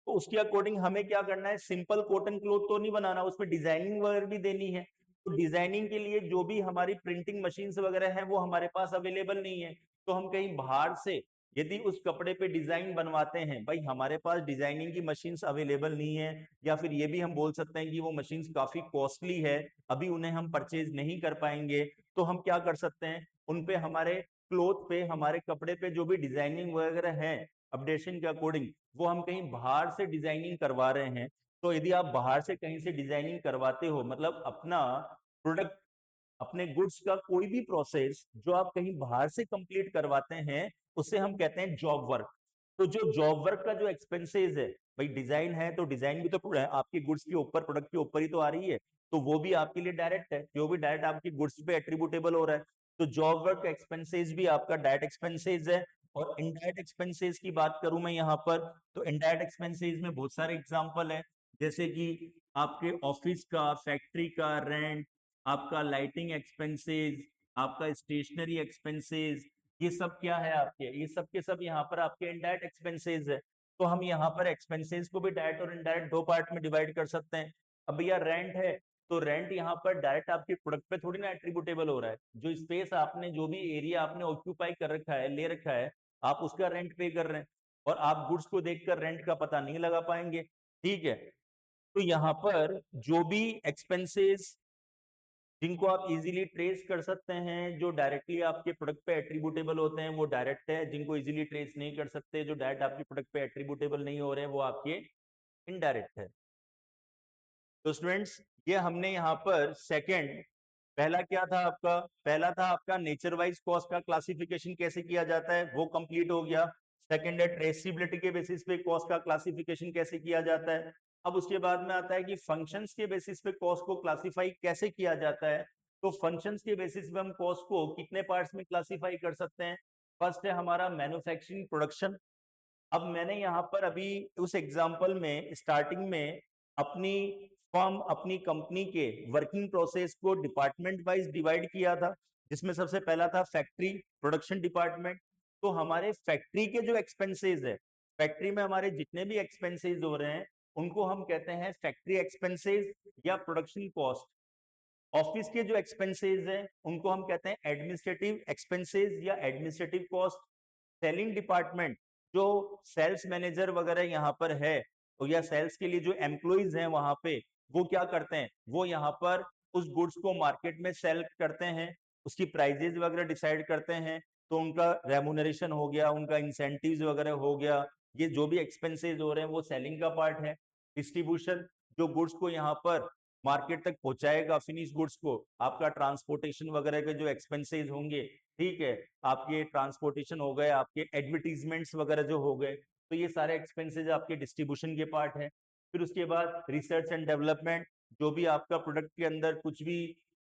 तो उसके अकॉर्डिंग हमें क्या करना है? सिंपल कॉटन क्लोथ तो नहीं बनाना, उसमें डिजाइनिंग वगैरह भी देनी है। तो डिजाइनिंग के लिए जो भी हमारी प्रिंटिंग मशीन वगैरह है वो हमारे पास अवेलेबल नहीं है। तो हम कहीं बाहर से यदि उस कपड़े पे डिजाइन बनवाते हैं, भाई हमारे पास डिजाइनिंग की मशीन्स अवेलेबल नहीं है, या फिर ये भी हम बोल सकते हैं कि वो मशीन्स काफी कॉस्टली है, अभी उन्हें हम परचेज नहीं कर पाएंगे। तो हम क्या कर सकते हैं? उन पे हमारे क्लोथ पे, हमारे कपड़े पे जो भी डिजाइनिंग वगैरह है अपडेशन के अकॉर्डिंग, वो हम कहीं बाहर से डिजाइनिंग करवा रहे हैं। तो यदि आप बाहर से कहीं से डिजाइनिंग करवाते हो, मतलब अपना प्रोडक्ट, अपने गुड्स का कोई भी प्रोसेस जो आप कहीं बाहर से कंप्लीट करवाते हैं, उसे हम कहते हैं जॉब वर्क। तो जो जॉब वर्क का जो एक्सपेंसेस है, भाई डिजाइन है तो डिजाइन भी तो आपके गुड्स के ऊपर, प्रोडक्ट के ऊपर ही तो आ रही है, तो वो भी आपके लिए डायरेक्ट है, जो भी डायरेक्ट आपकी गुड्स पे एट्रीब्यूटेबल हो रहा है। तो जॉब वर्क एक्सपेंसेस भी आपका डायरेक्ट एक्सपेंसेस है। और इनडायरेक्ट एक्सपेंसेस की बात करूं मैं यहाँ पर, तो इनडायरेक्ट एक्सपेंसेस में बहुत सारे एग्जांपल है, जैसे कि आपके ऑफिस का, फैक्ट्री का रेंट, आपका लाइटिंग एक्सपेंसेस, आपका स्टेशनरी एक्सपेंसेस, ये सब क्या है आपके, ये सब के सब यहाँ पर आपके इनडायरेक्ट एक्सपेंसेस है। तो हम यहाँ पर एक्सपेंसेस को भी डायरेक्ट और इनडायरेक्ट दो पार्ट में डिवाइड कर सकते हैं। अब भैया रेंट है, तो रेंट यहाँ पर डायरेक्ट आपके प्रोडक्ट पे थोड़ी ना एट्रीब्यूटेबल हो रहा है, जो स्पेस आपने, जो भी एरिया आपने ऑक्यूपाई कर रखा है, ले रखा है, आप उसका रेंट पे कर रहे हैं, और आप गुड्स को देखकर रेंट का पता नहीं लगा पाएंगे। ठीक है, तो यहाँ पर जो भी एक्सपेंसेस जिनको आप इजीली ट्रेस कर सकते हैं, जो डायरेक्टली आपके प्रोडक्ट पे एट्रीब्यूटेबल होते हैं, वो डायरेक्ट है। जिनको इजीली ट्रेस नहीं कर सकते, जो डायरेक्ट आपके प्रोडक्ट पे एट्रीब्यूटेबल नहीं हो रहे हैं, वो आपके इनडायरेक्ट है। तो स्टूडेंट्स, ये हमने यहाँ पर सेकंड, पहला क्या था आपका, पहला था आपका नेचर वाइज कॉस्ट का क्लासिफिकेशन कैसे किया जाता है, वो कंप्लीट हो गया। सेकंड है ट्रेसिबिलिटी के बेसिस पे कॉस्ट का क्लासिफिकेशन कैसे किया जाता है। अब उसके बाद में आता है कि फंक्शंस के बेसिस पे कॉस्ट को क्लासिफाई कैसे किया जाता है। तो फंक्शंस के बेसिस पे हम कॉस्ट को कितने पार्ट्स में क्लासिफाई कर सकते हैं। फर्स्ट है हमारा मैन्युफैक्चरिंग प्रोडक्शन। अब मैंने यहाँ पर अभी उस एग्जांपल में स्टार्टिंग में अपनी फर्म, अपनी कंपनी के वर्किंग प्रोसेस को डिपार्टमेंट वाइज डिवाइड किया था, जिसमें सबसे पहला था फैक्ट्री प्रोडक्शन डिपार्टमेंट। तो हमारे फैक्ट्री के जो एक्सपेंसेस है, फैक्ट्री में हमारे जितने भी एक्सपेंसेस हो रहे हैं, उनको हम कहते हैं फैक्ट्री एक्सपेंसेस या प्रोडक्शन कॉस्ट। ऑफिस के जो एक्सपेंसेस हैं, उनको हम कहते हैं एडमिनिस्ट्रेटिव एक्सपेंसेस या एडमिनिस्ट्रेटिव कॉस्ट। सेलिंग डिपार्टमेंट, जो सेल्स मैनेजर वगैरह यहाँ पर है, तो या सेल्स के लिए जो एम्प्लॉइज हैं वहां पे, वो क्या करते हैं, वो यहाँ पर उस गुड्स को मार्केट में सेल करते हैं, उसकी प्राइजेज वगैरह डिसाइड करते हैं। तो उनका रेमुनरेशन हो गया, उनका इंसेंटिव्स वगैरह हो गया, ये जो भी एक्सपेंसेस हो रहे हैं वो सेलिंग का पार्ट है। डिस्ट्रीब्यूशन, जो गुड्स को यहाँ पर मार्केट तक पहुंचाएगा, फिनिश गुड्स को, आपका ट्रांसपोर्टेशन वगैरह के जो एक्सपेंसेस होंगे, ठीक है, आपके ट्रांसपोर्टेशन हो गए, आपके एडवर्टीजमेंट्स वगैरह जो हो गए, तो ये सारे एक्सपेंसेस आपके डिस्ट्रीब्यूशन के पार्ट है। फिर उसके बाद रिसर्च एंड डेवलपमेंट, जो भी आपका प्रोडक्ट के अंदर कुछ भी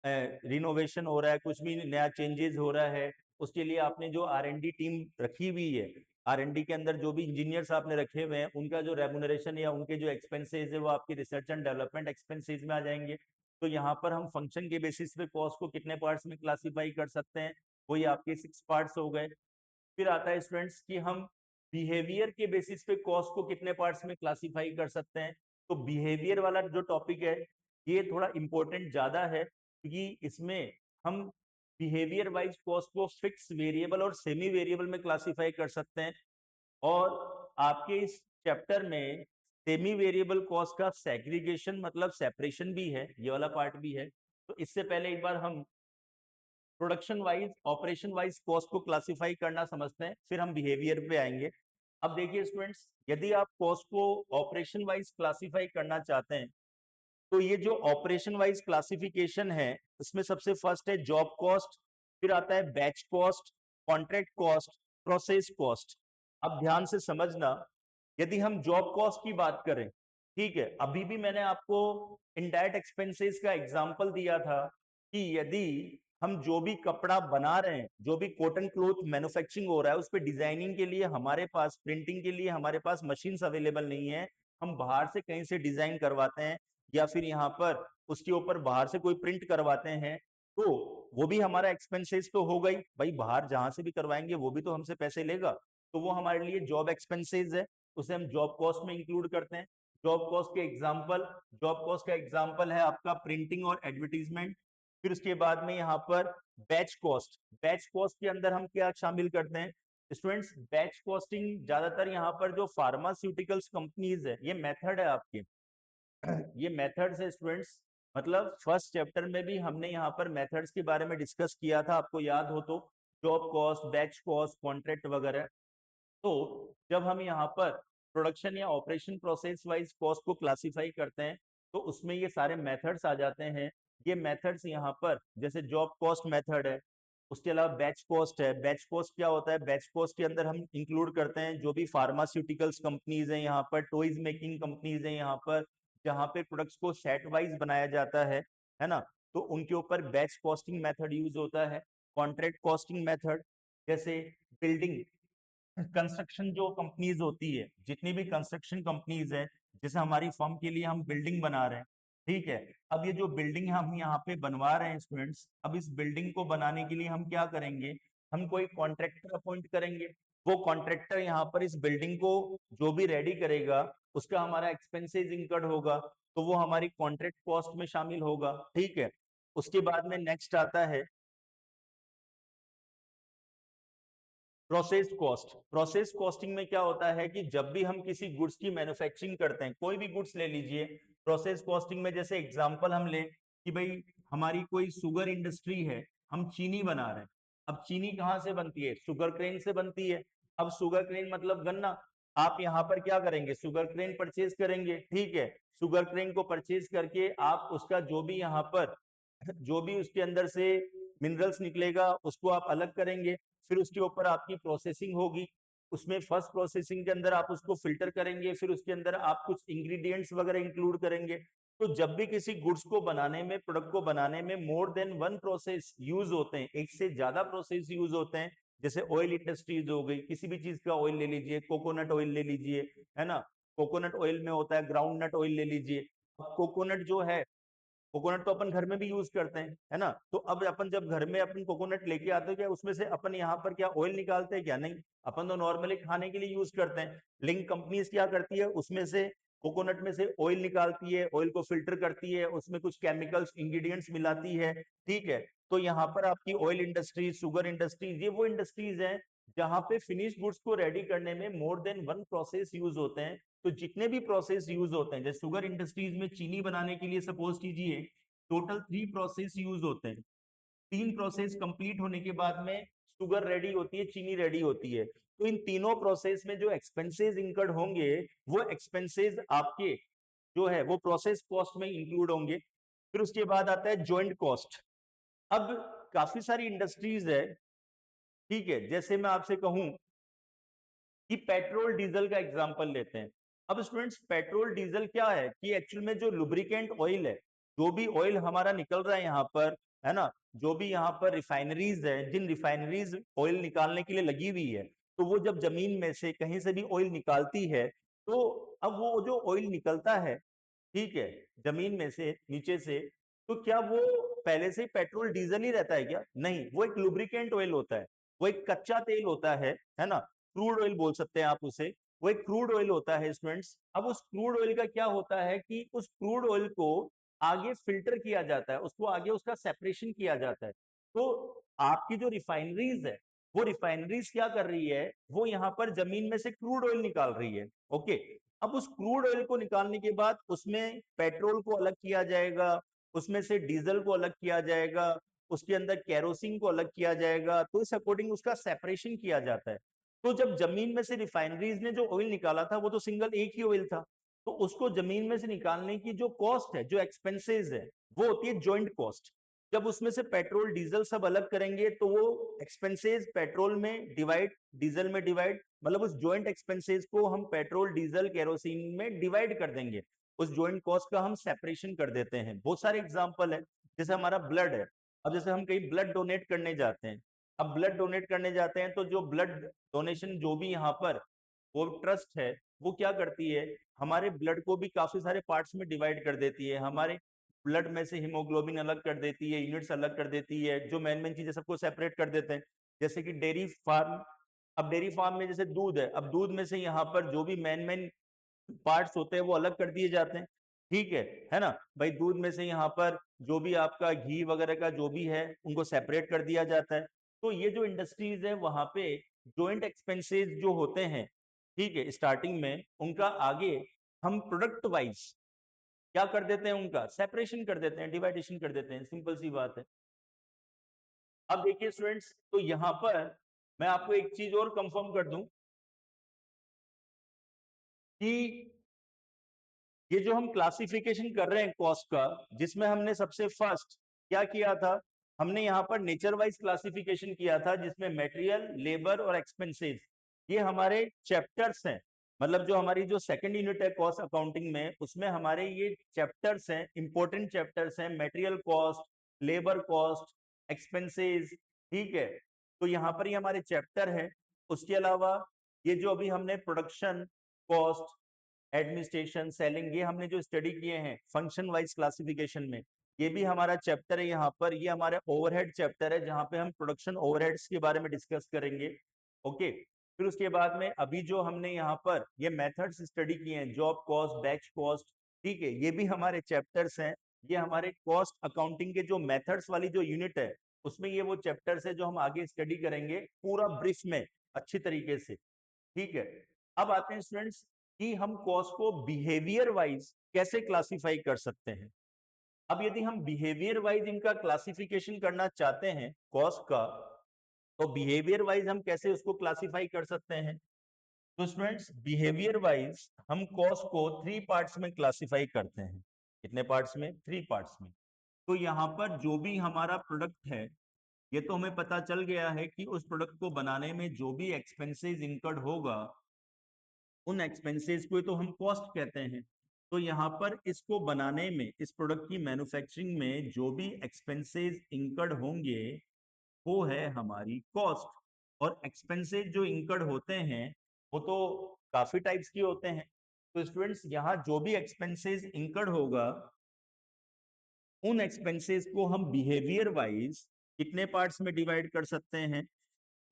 रिनोवेशन हो रहा है, कुछ भी नया चेंजेस हो रहा है, उसके लिए आपने जो R&D टीम रखी हुई है, R&D के अंदर जो भी इंजीनियर्स आपने रखे हुए हैं, उनका जो रेमुनरेशन या उनके जो एक्सपेंसेस है, वो आपकी रिसर्च एंड डेवलपमेंट एक्सपेंसेस में आ जाएंगे। तो यहाँ पर हम फंक्शन के बेसिस पे कॉस्ट को कितने पार्ट्स में क्लासीफाई कर सकते हैं, वही आपके 6 पार्ट्स हो गए। फिर आता है स्टूडेंट्स कि हम बिहेवियर के बेसिस पे कॉस्ट को कितने पार्ट्स में क्लासीफाई कर सकते हैं। तो बिहेवियर वाला जो टॉपिक है, ये थोड़ा इंपॉर्टेंट ज्यादा है, क्योंकि इसमें हम बिहेवियर वाइज कॉस्ट को फिक्स वेरिएबल और सेमी वेरिएबल में क्लासीफाई कर सकते हैं। और आपके इस चैप्टर में सेमी वेरिएबल कॉस्ट का सेग्रीगेशन मतलब सेपरेशन भी है, ये वाला पार्ट भी है। तो इससे पहले एक बार हम production wise, operation wise cost को क्लासिफाई करना समझते हैं, फिर हम बिहेवियर पे आएंगे। अब देखिए स्टूडेंट्स, यदि आप कॉस्ट को ऑपरेशन वाइज क्लासिफाई करना चाहते हैं, तो ये जो ऑपरेशन वाइज क्लासिफिकेशन है, इसमें सबसे फर्स्ट है जॉब कॉस्ट, फिर आता है batch cost, contract cost, process cost. अब ध्यान से समझना, यदि हम जॉब कॉस्ट की बात करें, ठीक है, अभी भी मैंने आपको इनडायरेक्ट एक्सपेंसेस का एग्जांपल दिया था कि यदि हम जो भी कपड़ा बना रहे हैं, जो भी कॉटन क्लॉथ मैन्युफैक्चरिंग हो रहा है, उस पर डिजाइनिंग के लिए हमारे पास, प्रिंटिंग के लिए हमारे पास मशीन्स अवेलेबल नहीं है, हम बाहर से कहीं से डिजाइन करवाते हैं, या फिर यहाँ पर उसके ऊपर बाहर से कोई प्रिंट करवाते हैं, तो वो भी हमारा एक्सपेंसेस तो हो गई, भाई बाहर जहां से भी करवाएंगे वो भी तो हमसे पैसे लेगा, तो वो हमारे लिए जॉब एक्सपेंसेस है, उसे हम जॉब कॉस्ट में इंक्लूड करते हैं। जॉब कॉस्ट के एग्जांपल, जॉब कॉस्ट का एग्जांपल है आपका प्रिंटिंग और एडवर्टीजमेंट। फिर उसके बाद में यहाँ पर बैच कॉस्ट, बैच कॉस्ट के अंदर हम क्या शामिल करते हैं स्टूडेंट्स, बैच कॉस्टिंग ज्यादातर यहाँ पर जो फार्मास्यूटिकल्स कंपनीज है, ये मेथड है आपके, ये मेथड्स है स्टूडेंट्स। मतलब फर्स्ट चैप्टर में भी हमने यहाँ पर मेथड्स के बारे में डिस्कस किया था, आपको याद हो तो, job cost, batch cost, contract वगैरह। तो जब हम यहाँ पर प्रोडक्शन या ऑपरेशन प्रोसेस वाइज कॉस्ट को क्लासिफाई करते हैं, तो उसमें ये सारे मेथड्स आ जाते हैं। ये मेथड्स यहाँ पर जैसे जॉब कॉस्ट मेथड है, उसके अलावा बैच कॉस्ट है। बैच कॉस्ट क्या होता है? बैच कॉस्ट के अंदर हम इंक्लूड करते हैं जो भी फार्मास्यूटिकल्स कंपनीज हैं यहाँ पर, टॉयज मेकिंग कंपनीज हैं यहाँ पर, जहाँ पे प्रोडक्ट्स को सेट वाइज बनाया जाता है ना, तो उनके ऊपर बैच कॉस्टिंग मेथड यूज होता है। कॉन्ट्रैक्ट कॉस्टिंग मेथड, जैसे बिल्डिंग कंस्ट्रक्शन जो कंपनीज होती है, जितनी भी कंस्ट्रक्शन कंपनीज है, जैसे हमारी फर्म के लिए हम बिल्डिंग बना रहे हैं, ठीक है। अब ये जो बिल्डिंग हम यहाँ पे बनवा रहे हैं स्टूडेंट्स, अब इस बिल्डिंग को बनाने के लिए हम क्या करेंगे? हम कोई कॉन्ट्रैक्टर अपॉइंट करेंगे। वो कॉन्ट्रैक्टर यहाँ पर इस बिल्डिंग को जो भी रेडी करेगा, उसका हमारा एक्सपेंसेस इंकर्ड होगा, तो वो हमारी कॉन्ट्रैक्ट कॉस्ट में शामिल होगा, ठीक है। उसके बाद में नेक्स्ट आता है प्रोसेस कॉस्ट। प्रोसेस कॉस्टिंग में क्या होता है कि जब भी हम किसी गुड्स की मैन्युफैक्चरिंग करते हैं, कोई भी गुड्स ले लीजिए, प्रोसेस कॉस्टिंग में जैसे एग्जांपल हम ले कि भाई हमारी कोई शुगर इंडस्ट्री है, हम चीनी बना रहे हैं। अब चीनी कहाँ से बनती है? शुगर क्रेन से बनती है। अब शुगर क्रेन मतलब गन्ना। आप यहाँ पर क्या करेंगे? शुगर क्रेन परचेज करेंगे, ठीक है। शुगर क्रेन को परचेज करके आप उसका जो भी यहाँ पर जो भी उसके अंदर से मिनरल्स निकलेगा उसको आप अलग करेंगे। फिर उसके ऊपर आपकी प्रोसेसिंग होगी। उसमें फर्स्ट प्रोसेसिंग के अंदर आप उसको फिल्टर करेंगे, फिर उसके अंदर आप कुछ इंग्रेडिएंट्स वगैरह इंक्लूड करेंगे। तो जब भी किसी गुड्स को बनाने में, प्रोडक्ट को बनाने में more than one process use होते हैं, एक से ज्यादा प्रोसेस यूज होते हैं, जैसे ऑयल इंडस्ट्रीज हो गई, किसी भी चीज का ऑयल ले लीजिए, कोकोनट ऑयल ले लीजिए, है ना। कोकोनट ऑयल में होता है ग्राउंड नट ऑयल ले लीजिए। कोकोनट जो है, कोकोनट तो अपन घर में भी यूज करते हैं, है ना। तो अब अपन जब घर में अपन कोकोनट लेके आते हैं, क्या उसमें से अपन यहाँ पर क्या ऑयल निकालते हैं? क्या नहीं, अपन तो नॉर्मली खाने के लिए यूज करते हैं। लेकिन कंपनीज क्या करती है, उसमें से कोकोनट में से ऑयल निकालती है, ऑयल को फिल्टर करती है, उसमें कुछ केमिकल्स इंग्रेडिएंट्स मिलाती है, ठीक है। तो यहाँ पर आपकी ऑयल इंडस्ट्रीज, शुगर इंडस्ट्रीज, ये वो इंडस्ट्रीज हैं जहां पे फिनिश गुड्स को रेडी करने में more than one process use होते हैं। तो जितने भी प्रोसेस यूज होते हैं, जैसे शुगर इंडस्ट्रीज में चीनी बनाने के लिए सपोज कीजिए टोटल 3 प्रोसेस यूज होते हैं। 3 प्रोसेस कंप्लीट होने के बाद में शुगर रेडी होती है, चीनी रेडी होती है। तो इन तीनों प्रोसेस में जो एक्सपेंसेस इंकर्ड होंगे, वो एक्सपेंसेस आपके जो है वो प्रोसेस कॉस्ट में इंक्लूड होंगे। फिर उसके बाद आता है ज्वाइंट कॉस्ट। अब काफी सारी इंडस्ट्रीज है, ठीक है। जैसे मैं आपसे कहूं कि पेट्रोल डीजल का एग्जांपल लेते हैं। अब स्टूडेंट्स, पेट्रोल डीजल क्या है कि एक्चुअल में जो लुब्रिकेंट ऑयल है, जो भी ऑयल हमारा निकल रहा है यहाँ पर, है ना, जो भी यहाँ पर रिफाइनरीज है, जिन रिफाइनरीज ऑयल निकालने के लिए लगी हुई है, तो वो जब जमीन में से कहीं से भी ऑयल निकालती है, तो अब वो जो ऑयल निकलता है, ठीक है, जमीन में से नीचे से, तो क्या वो पहले से ही पेट्रोल डीजल ही रहता है? क्या नहीं, वो एक लुब्रिकेंट ऑयल होता है, वो एक कच्चा तेल होता है ना। क्रूड ऑयल बोल सकते हैं आप उसे। वो एक क्रूड ऑयल होता है स्टूडेंट्स। अब उस क्रूड ऑयल का क्या होता है कि उस क्रूड ऑयल को आगे फिल्टर किया जाता है, उसको आगे उसका सेपरेशन किया जाता है। तो आपकी जो रिफाइनरीज है, वो रिफाइनरीज क्या कर रही है, वो यहाँ पर जमीन में से क्रूड ऑयल निकाल रही है, ओके। अब उस क्रूड ऑयल को निकालने के बाद उसमें पेट्रोल को अलग किया जाएगा, उसमें से डीजल को अलग किया जाएगा, उसके अंदर केरोसिन को अलग किया जाएगा, तो इस अकॉर्डिंग उसका सेपरेशन किया जाता है। तो जब जमीन में से रिफाइनरीज ने जो ऑयल निकाला था, वो तो सिंगल एक ही ऑयल था, तो उसको जमीन में से निकालने की जो कॉस्ट है, जो एक्सपेंसेस है, वो होती है जॉइंट कॉस्ट। जब उसमें से पेट्रोल डीजल सब अलग करेंगे, तो वो एक्सपेंसेस पेट्रोल में डिवाइड, डीजल में डिवाइड, मतलब उस जॉइंट एक्सपेंसेस को हम पेट्रोल डीजल केरोसिन में डिवाइड कर देंगे। उस जॉइंट कॉस्ट का हम सेपरेशन कर देते हैं। बहुत सारे एग्जांपल है, जैसे हमारा ब्लड है। अब जैसे हम कहीं ब्लड डोनेट करने जाते हैं, अब ब्लड डोनेट करने जाते हैं, तो जो ब्लड डोनेशन जो भी यहाँ पर वो ट्रस्ट है, वो क्या करती है, हमारे ब्लड को भी काफी सारे पार्ट्स में डिवाइड कर देती है। हमारे ब्लड में से हीमोग्लोबिन अलग कर देती है, यूनिट्स अलग कर देती है, जो मेन मेन चीजें सबको सेपरेट कर देते हैं। जैसे कि डेयरी फार्म, अब डेयरी फार्म में जैसे दूध है, अब दूध में से यहाँ पर जो भी मेन मेन पार्ट्स होते हैं वो अलग कर दिए जाते हैं, ठीक है ना। भाई दूध में से यहाँ पर जो भी आपका घी वगैरह का जो भी है, उनको सेपरेट कर दिया जाता है। तो ये जो इंडस्ट्रीज है, वहां पे जॉइंट एक्सपेंसेस जो होते हैं, ठीक है, स्टार्टिंग में उनका आगे हम प्रोडक्ट वाइज क्या कर देते हैं, उनका सेपरेशन कर देते हैं, डिवाइडेशन कर देते हैं, सिंपल सी बात है। अब देखिए स्टूडेंट्स, तो यहाँ पर मैं आपको एक चीज और कंफर्म कर दूं कि ये जो हम क्लासिफिकेशन कर रहे हैं कॉस्ट का, जिसमें हमने सबसे फर्स्ट क्या किया था, हमने यहाँ पर नेचर वाइज क्लासिफिकेशन किया था, जिसमें मटेरियल, लेबर और एक्सपेंसेस ये हमारे चैप्टर्स हैं। मतलब जो हमारी जो सेकंड यूनिट है कॉस्ट अकाउंटिंग में, उसमें हमारे ये चैप्टर्स हैं, इंपॉर्टेंट चैप्टर्स हैं, material cost, labour cost, expenses. ठीक है, तो यहाँ पर ये हमारे चैप्टर है। उसके अलावा ये जो अभी हमने प्रोडक्शन कॉस्ट, एडमिनिस्ट्रेशन, सेलिंग, ये हमने जो स्टडी किए हैं फंक्शन वाइज क्लासिफिकेशन में, ये भी हमारा चैप्टर है। यहाँ पर ये हमारा ओवरहेड चैप्टर है, जहाँ पे हम प्रोडक्शन ओवरहेड्स के बारे में डिस्कस करेंगे। ओके, फिर उसके बाद में अभी जो हमने यहाँ पर ये मेथड्स स्टडी किए हैं, जॉब कॉस्ट, बैच कॉस्ट, ठीक है, ये भी हमारे चैप्टर्स हैं। ये हमारे कॉस्ट अकाउंटिंग के जो मेथड्स वाली जो यूनिट है, उसमें ये वो चैप्टर्स है जो हम आगे स्टडी करेंगे पूरा ब्रीफ में अच्छी तरीके से। ठीक है, अब आते हैं स्टूडेंट्स कि हम कॉस्ट को बिहेवियर वाइज कैसे क्लासिफाई कर सकते हैं। अब यदि हम बिहेवियर वाइज इनका क्लासिफिकेशन करना चाहते हैं कॉस्ट का, तो बिहेवियर वाइज हम कैसे उसको क्लासिफाई कर सकते हैं। तो स्टूडेंट्स बिहेवियर वाइज हम कॉस्ट को 3 पार्ट्स में क्लासिफाई करते हैं। कितने पार्ट्स में? 3 पार्ट्स में। तो यहाँ पर जो भी हमारा प्रोडक्ट है, ये तो हमें पता चल गया है कि उस प्रोडक्ट को बनाने में जो भी एक्सपेंसेस इंकर्ड होगा, उन एक्सपेंसेस को तो हम कॉस्ट कहते हैं। तो यहाँ पर इसको बनाने में, इस प्रोडक्ट की मैन्युफैक्चरिंग में जो भी एक्सपेंसेस इंकर्ड होंगे, वो है हमारी कॉस्ट। और एक्सपेंसेस जो इंकर्ड होते हैं वो तो काफी टाइप्स के होते हैं। तो स्टूडेंट्स यहाँ जो भी एक्सपेंसेस इंकर्ड होगा, उन एक्सपेंसेस को हम बिहेवियर वाइज कितने पार्ट्स में डिवाइड कर सकते हैं?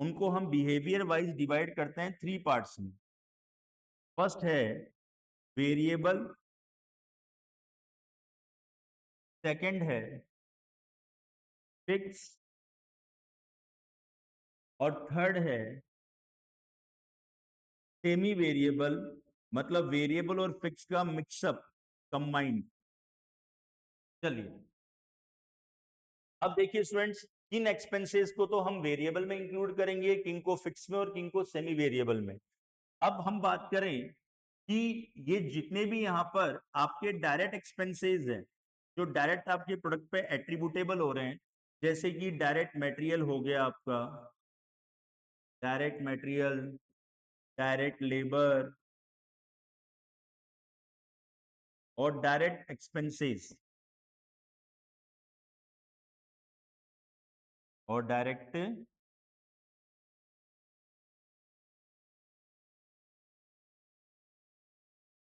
उनको हम बिहेवियर वाइज डिवाइड करते हैं 3 पार्ट्स में। फर्स्ट है वेरिएबल, सेकंड है फिक्स, और थर्ड है सेमी वेरिएबल, मतलब वेरिएबल और फिक्स का मिक्सअप, कंबाइंड। चलिए, अब देखिए स्टूडेंट्स, किन एक्सपेंसेस को तो हम वेरिएबल में इंक्लूड करेंगे, किन को फिक्स में, और किन को सेमी वेरिएबल में। अब हम बात करें कि ये जितने भी यहाँ पर आपके डायरेक्ट एक्सपेंसेस हैं, जो डायरेक्ट आपके प्रोडक्ट पे एट्रीब्यूटेबल हो रहे हैं, जैसे कि डायरेक्ट मटेरियल हो गया आपका, डायरेक्ट मटेरियल, डायरेक्ट लेबर और डायरेक्ट एक्सपेंसेस, और डायरेक्ट,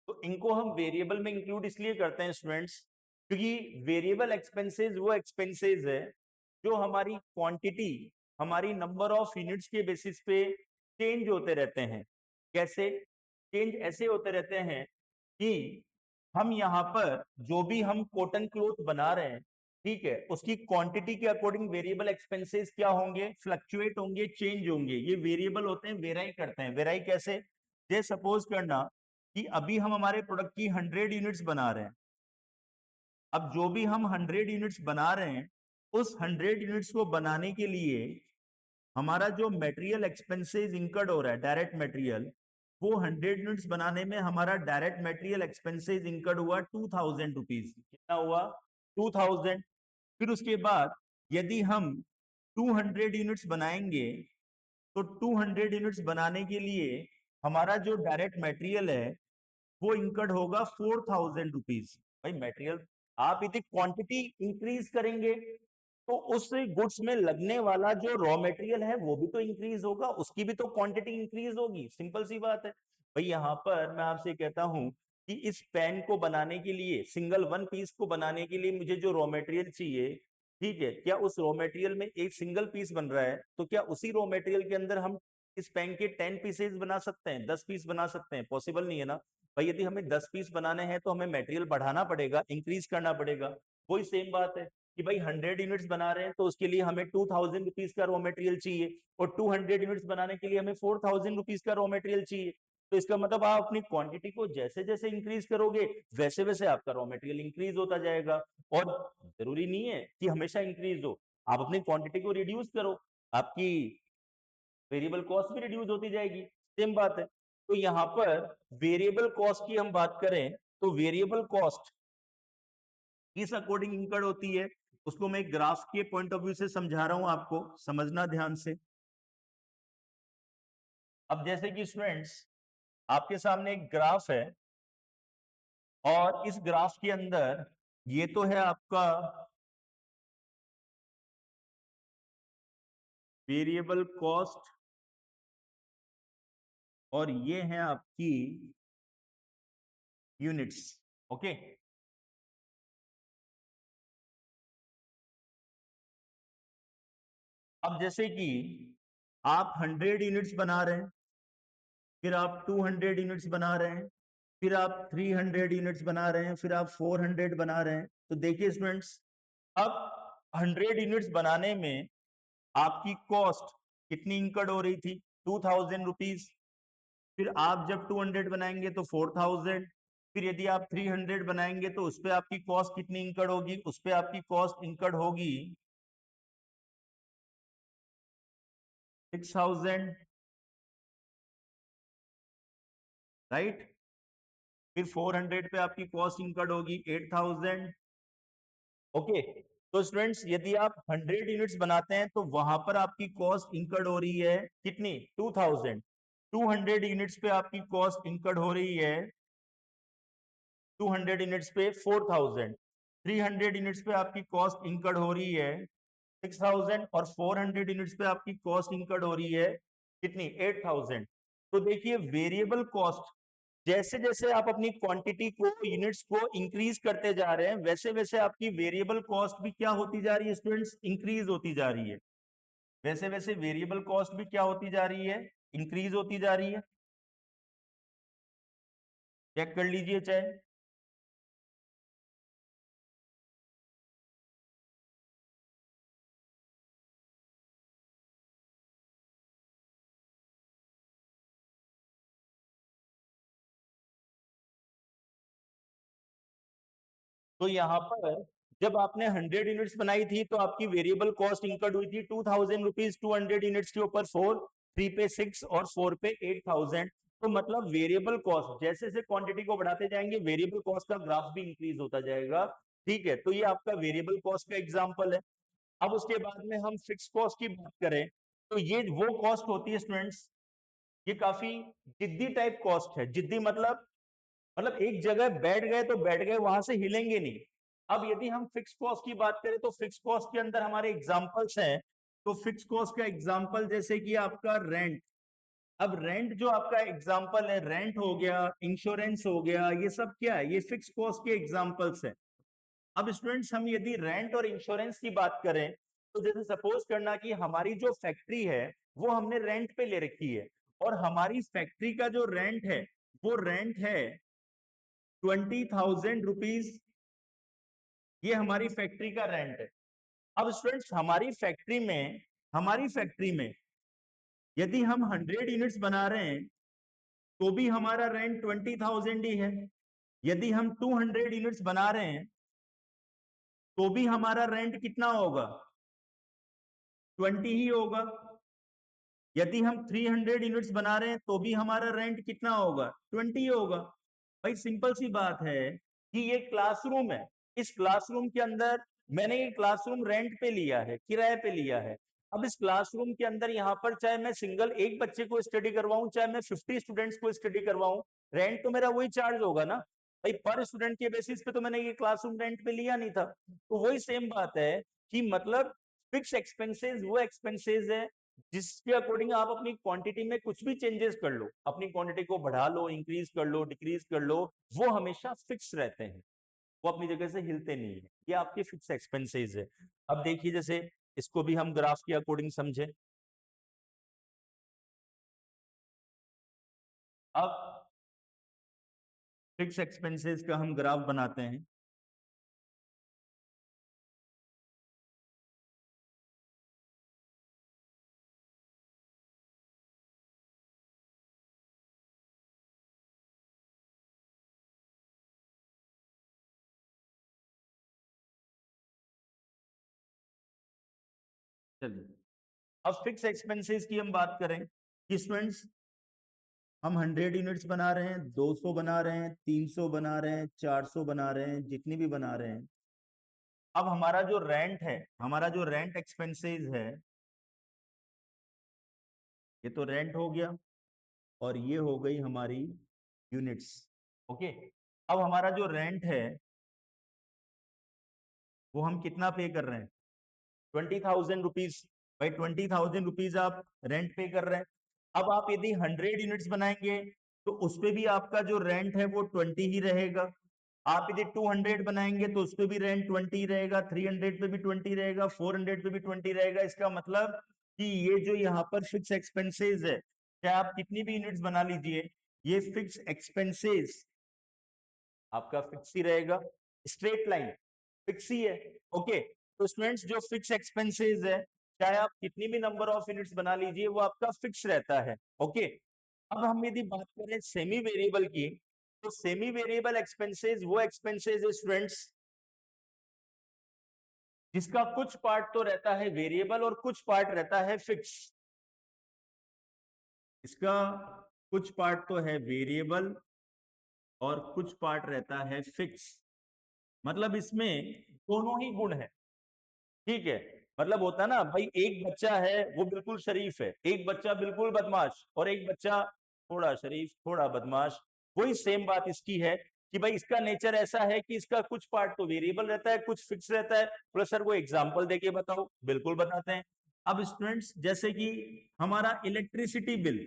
तो इनको हम वेरिएबल में इंक्लूड इसलिए करते हैं स्टूडेंट्स, क्योंकि वेरिएबल एक्सपेंसेस वो एक्सपेंसेस है जो हमारी क्वांटिटी, हमारी नंबर ऑफ यूनिट्स के बेसिस पे चेंज होते रहते हैं। कैसे चेंज? ऐसे होते रहते हैं कि हम यहाँ पर जो भी हम कॉटन क्लोथ बना रहे हैं, ठीक है, उसकी क्वांटिटी के अकॉर्डिंग वेरिएबल एक्सपेंसेस क्या होंगे? फ्लक्चुएट होंगे, चेंज होंगे। ये वेरिएबल होते हैं, वेराई करते हैं। वेराई कैसे? जैसे सपोज करना कि अभी हम हमारे प्रोडक्ट की 100 यूनिट्स बना रहे हैं। अब जो भी हम 100 यूनिट्स बना रहे हैं, उस 100 यूनिट्स को बनाने के लिए हमारा जो मटेरियल एक्सपेंसेस इंकर्ड हो रहा है, डायरेक्ट मटेरियल, वो 100 यूनिट्स बनाने में हमारा डायरेक्ट मटेरियल एक्सपेंसेस इंकर्ड हुआ 2000 रुपीज। कितना हुआ? 2000। फिर उसके बाद यदि हम 200 यूनिट्स बनाएंगे, तो 200 यूनिट्स बनाने के लिए हमारा जो डायरेक्ट मटेरियल है वो इंकर्ड होगा 4000 रुपीज। भाई मटेरियल, आप यदि क्वांटिटी इंक्रीज करेंगे तो उस गुड्स में लगने वाला जो रॉ मटेरियल है वो भी तो इंक्रीज होगा, उसकी भी तो क्वांटिटी इंक्रीज होगी। सिंपल सी बात है। भाई यहाँ पर मैं आपसे कहता हूं कि इस पेन को बनाने के लिए, सिंगल वन पीस को बनाने के लिए मुझे जो रॉ मटेरियल चाहिए, ठीक है, क्या उस रॉ मटेरियल में एक सिंगल पीस बन रहा है, तो क्या उसी रॉ मटेरियल के अंदर हम इस पेन के 10 पीसेस बना सकते हैं, 10 पीस बना सकते हैं? पॉसिबल नहीं है ना। भाई यदि हमें 10 पीस बनाने हैं तो हमें मटेरियल बढ़ाना पड़ेगा, इंक्रीज करना पड़ेगा। वही सेम बात है कि भाई 100 यूनिट्स बना रहे हैं तो उसके लिए हमें 2000 रुपीज का रॉ मटेरियल चाहिए, और 200 यूनिट्स बनाने के लिए हमें 4000 रुपीज का रॉ मटेरियल चाहिए। तो इसका मतलब आप अपनी क्वांटिटी को जैसे जैसे इंक्रीज करोगे, वैसे वैसे आपका रॉ मटेरियल इंक्रीज होता जाएगा। और जरूरी नहीं है कि हमेशा इंक्रीज हो, आप अपनी क्वांटिटी को रिड्यूस करो, आपकी वेरिएबल कॉस्ट भी रिड्यूस होती जाएगी। सेम बात है। तो यहां पर वेरिएबल कॉस्ट की हम बात करें तो वेरिएबल कॉस्ट किस अकॉर्डिंग इंकर्ड होती है, उसको मैं एक ग्राफ के पॉइंट ऑफ व्यू से समझा रहा हूं, आपको समझना ध्यान से। अब जैसे कि स्टूडेंट्स आपके सामने एक ग्राफ है और इस ग्राफ के अंदर ये तो है आपका वेरिएबल कॉस्ट और ये है आपकी यूनिट्स। ओके, अब जैसे कि आप 100 यूनिट्स बना रहे हैं, फिर आप 200 यूनिट्स बना रहे हैं, फिर आप 300 यूनिट्स बना रहे हैं, फिर आप 400 बना रहे हैं। तो देखिए स्टूडेंट्स, अब 100 यूनिट्स बनाने में आपकी कॉस्ट कितनी इंकर्ड हो रही थी, 2000 रुपीज। फिर आप जब 200 बनाएंगे तो 4000। फिर यदि आप 300 बनाएंगे तो उस पर आपकी कॉस्ट कितनी इंकर्ड होगी, उस पर आपकी कॉस्ट इंकर्ड होगी 6000, राइट। फिर 400 पे आपकी कॉस्ट इंकर्ड होगी 8000। ओके, तो स्टूडेंट्स यदि आप 100 यूनिट्स बनाते हैं तो वहां पर आपकी कॉस्ट इंकर्ड हो रही है कितनी, 2000। 200 यूनिट्स पे आपकी कॉस्ट इंकर्ड हो रही है 200 यूनिट्स पे 4000। 300 यूनिट्स पे आपकी कॉस्ट इंकर्ड हो रही है 6000 और 400 यूनिट्स पे आपकी कॉस्ट इंकर्ड हो रही है कितनी, 8000। तो देखिए वेरिएबल कॉस्ट जैसे जैसे आप अपनी क्वांटिटी को, यूनिट्स को इंक्रीज करते जा रहे हैं, वैसे वैसे आपकी वेरिएबल कॉस्ट भी क्या होती जा रही है स्टूडेंट्स, इंक्रीज होती जा रही है। वैसे वैसे वेरिएबल कॉस्ट भी क्या होती जा रही है, इंक्रीज होती जा रही है। चेक कर लीजिए चाहे। तो यहाँ पर जब आपने 100 यूनिट्स बनाई थी तो आपकी वेरिएबल कॉस्ट इंकर्ड हुई थी 2000 रुपीज। 200 यूनिट्स के ऊपर 4, 3 पे 6 और 4 पे 8000। तो मतलब वेरिएबल कॉस्ट जैसे जैसे क्वांटिटी को बढ़ाते जाएंगे वेरिएबल कॉस्ट का ग्राफ भी इंक्रीज होता जाएगा। ठीक है, तो ये आपका वेरिएबल कॉस्ट का एग्जाम्पल है। अब उसके बाद में हम फिक्स कॉस्ट की बात करें तो ये वो कॉस्ट होती है स्टूडेंट्स, ये काफी जिद्दी टाइप कॉस्ट है। जिद्दी मतलब एक जगह बैठ गए तो बैठ गए, वहां से हिलेंगे नहीं। अब यदि हम फिक्स कॉस्ट की बात करें तो फिक्स कॉस्ट के अंदर हमारे एग्जांपल्स हैं। तो फिक्स कॉस्ट का एग्जांपल जैसे कि आपका रेंट। अब रेंट जो आपका एग्जांपल है, रेंट हो गया, इंश्योरेंस हो गया, ये सब क्या है, ये फिक्स कॉस्ट के एग्जांपल्स हैं। अब स्टूडेंट्स हम यदि रेंट और इंश्योरेंस की बात करें तो जैसे सपोज करना कि हमारी जो फैक्ट्री है वो हमने रेंट पे ले रखी है और हमारी फैक्ट्री का जो रेंट है वो रेंट है 20,000 रुपीज। ये हमारी फैक्ट्री का रेंट है। अब स्टूडेंट्स हमारी फैक्ट्री में यदि हम 100 यूनिट्स बना रहे हैं तो भी हमारा रेंट 20,000 ही है। यदि हम 200 यूनिट्स बना रहे हैं तो भी हमारा रेंट कितना होगा, 20 ही होगा। यदि हम 300 यूनिट्स बना रहे हैं तो भी हमारा रेंट कितना होगा, 20 होगा। भाई सिंपल सी बात है कि ये क्लासरूम है, इस क्लासरूम के अंदर मैंने ये क्लासरूम रेंट पे लिया है, किराए पे लिया है। अब इस क्लासरूम के अंदर यहाँ पर चाहे मैं सिंगल एक बच्चे को स्टडी करवाऊं चाहे मैं 50 स्टूडेंट्स को स्टडी करवाऊं, रेंट तो मेरा वही चार्ज होगा ना भाई। पर स्टूडेंट के बेसिस पे तो मैंने ये क्लासरूम रेंट पे लिया नहीं था। तो वही सेम बात है कि मतलब फिक्स एक्सपेंसेस वो एक्सपेंसेस है जिसके अकॉर्डिंग आप अपनी क्वांटिटी में कुछ भी चेंजेस कर लो, अपनी क्वांटिटी को बढ़ा लो, इंक्रीज कर लो, डिक्रीज कर लो, वो हमेशा फिक्स रहते हैं, वो अपनी जगह से हिलते नहीं है। ये आपके फिक्स एक्सपेंसेस है। अब देखिए जैसे इसको भी हम ग्राफ के अकॉर्डिंग समझे। अब फिक्स एक्सपेंसेस का हम ग्राफ बनाते हैं। चलिए अब फिक्स एक्सपेंसेस की हम बात करें कि स्टूडेंट्स हम 100 यूनिट्स बना रहे हैं, 200 बना रहे हैं, 300 बना रहे हैं, 400 बना रहे हैं, जितनी भी बना रहे हैं। अब हमारा जो रेंट है, हमारा जो रेंट एक्सपेंसेस है, ये तो रेंट हो गया और ये हो गई हमारी यूनिट्स। ओके, अब हमारा जो रेंट है वो हम कितना पे कर रहे हैं? 20,000 रुपीज। भाई 20,000 रुपीज आप रेंट पे कर रहे हैं। अब आप यदि 100 यूनिट्स बनाएंगे तो उसपे भी आपका जो रेंट है वो 20 ही रहेगा। आप यदि 200 बनाएंगे तो उसपे भी रेंट 20 रहेगा, 300 पे भी 20 रहेगा, 400 पे भी 20 रहेगा। इसका मतलब कि ये जो यहाँ पर फिक्स एक्सपेंसेस है, चाहे आप कितनी भी यूनिट्स बना लीजिए, ये फिक्स एक्सपेंसेस आपका फिक्स ही रहेगा। स्ट्रेट लाइन फिक्स ही है। ओके, तो स्टूडेंट्स जो फिक्स एक्सपेंसेस है, चाहे आप कितनी भी नंबर ऑफ यूनिट्स बना लीजिए, वो आपका फिक्स रहता है। ओके, अब हम यदि बात करें सेमी वेरिएबल की, तो सेमी वेरिएबल एक्सपेंसेस वो एक्सपेंसेस है स्टूडेंट्स जिसका कुछ पार्ट तो रहता है वेरिएबल और कुछ पार्ट रहता है फिक्स। इसका कुछ पार्ट तो है वेरिएबल और कुछ पार्ट रहता है फिक्स। मतलब इसमें दोनों ही गुण है। ठीक है, मतलब होता है ना भाई, एक बच्चा है वो बिल्कुल शरीफ है, एक बच्चा बिल्कुल बदमाश, और एक बच्चा थोड़ा शरीफ थोड़ा बदमाश। वही सेम बात इसकी है कि भाई इसका नेचर ऐसा है कि इसका कुछ पार्ट तो वेरिएबल रहता है, कुछ फिक्स रहता है। बोले सर वो एग्जांपल देके बताओ, बिल्कुल बताते हैं। अब स्टूडेंट्स जैसे कि हमारा इलेक्ट्रिसिटी बिल,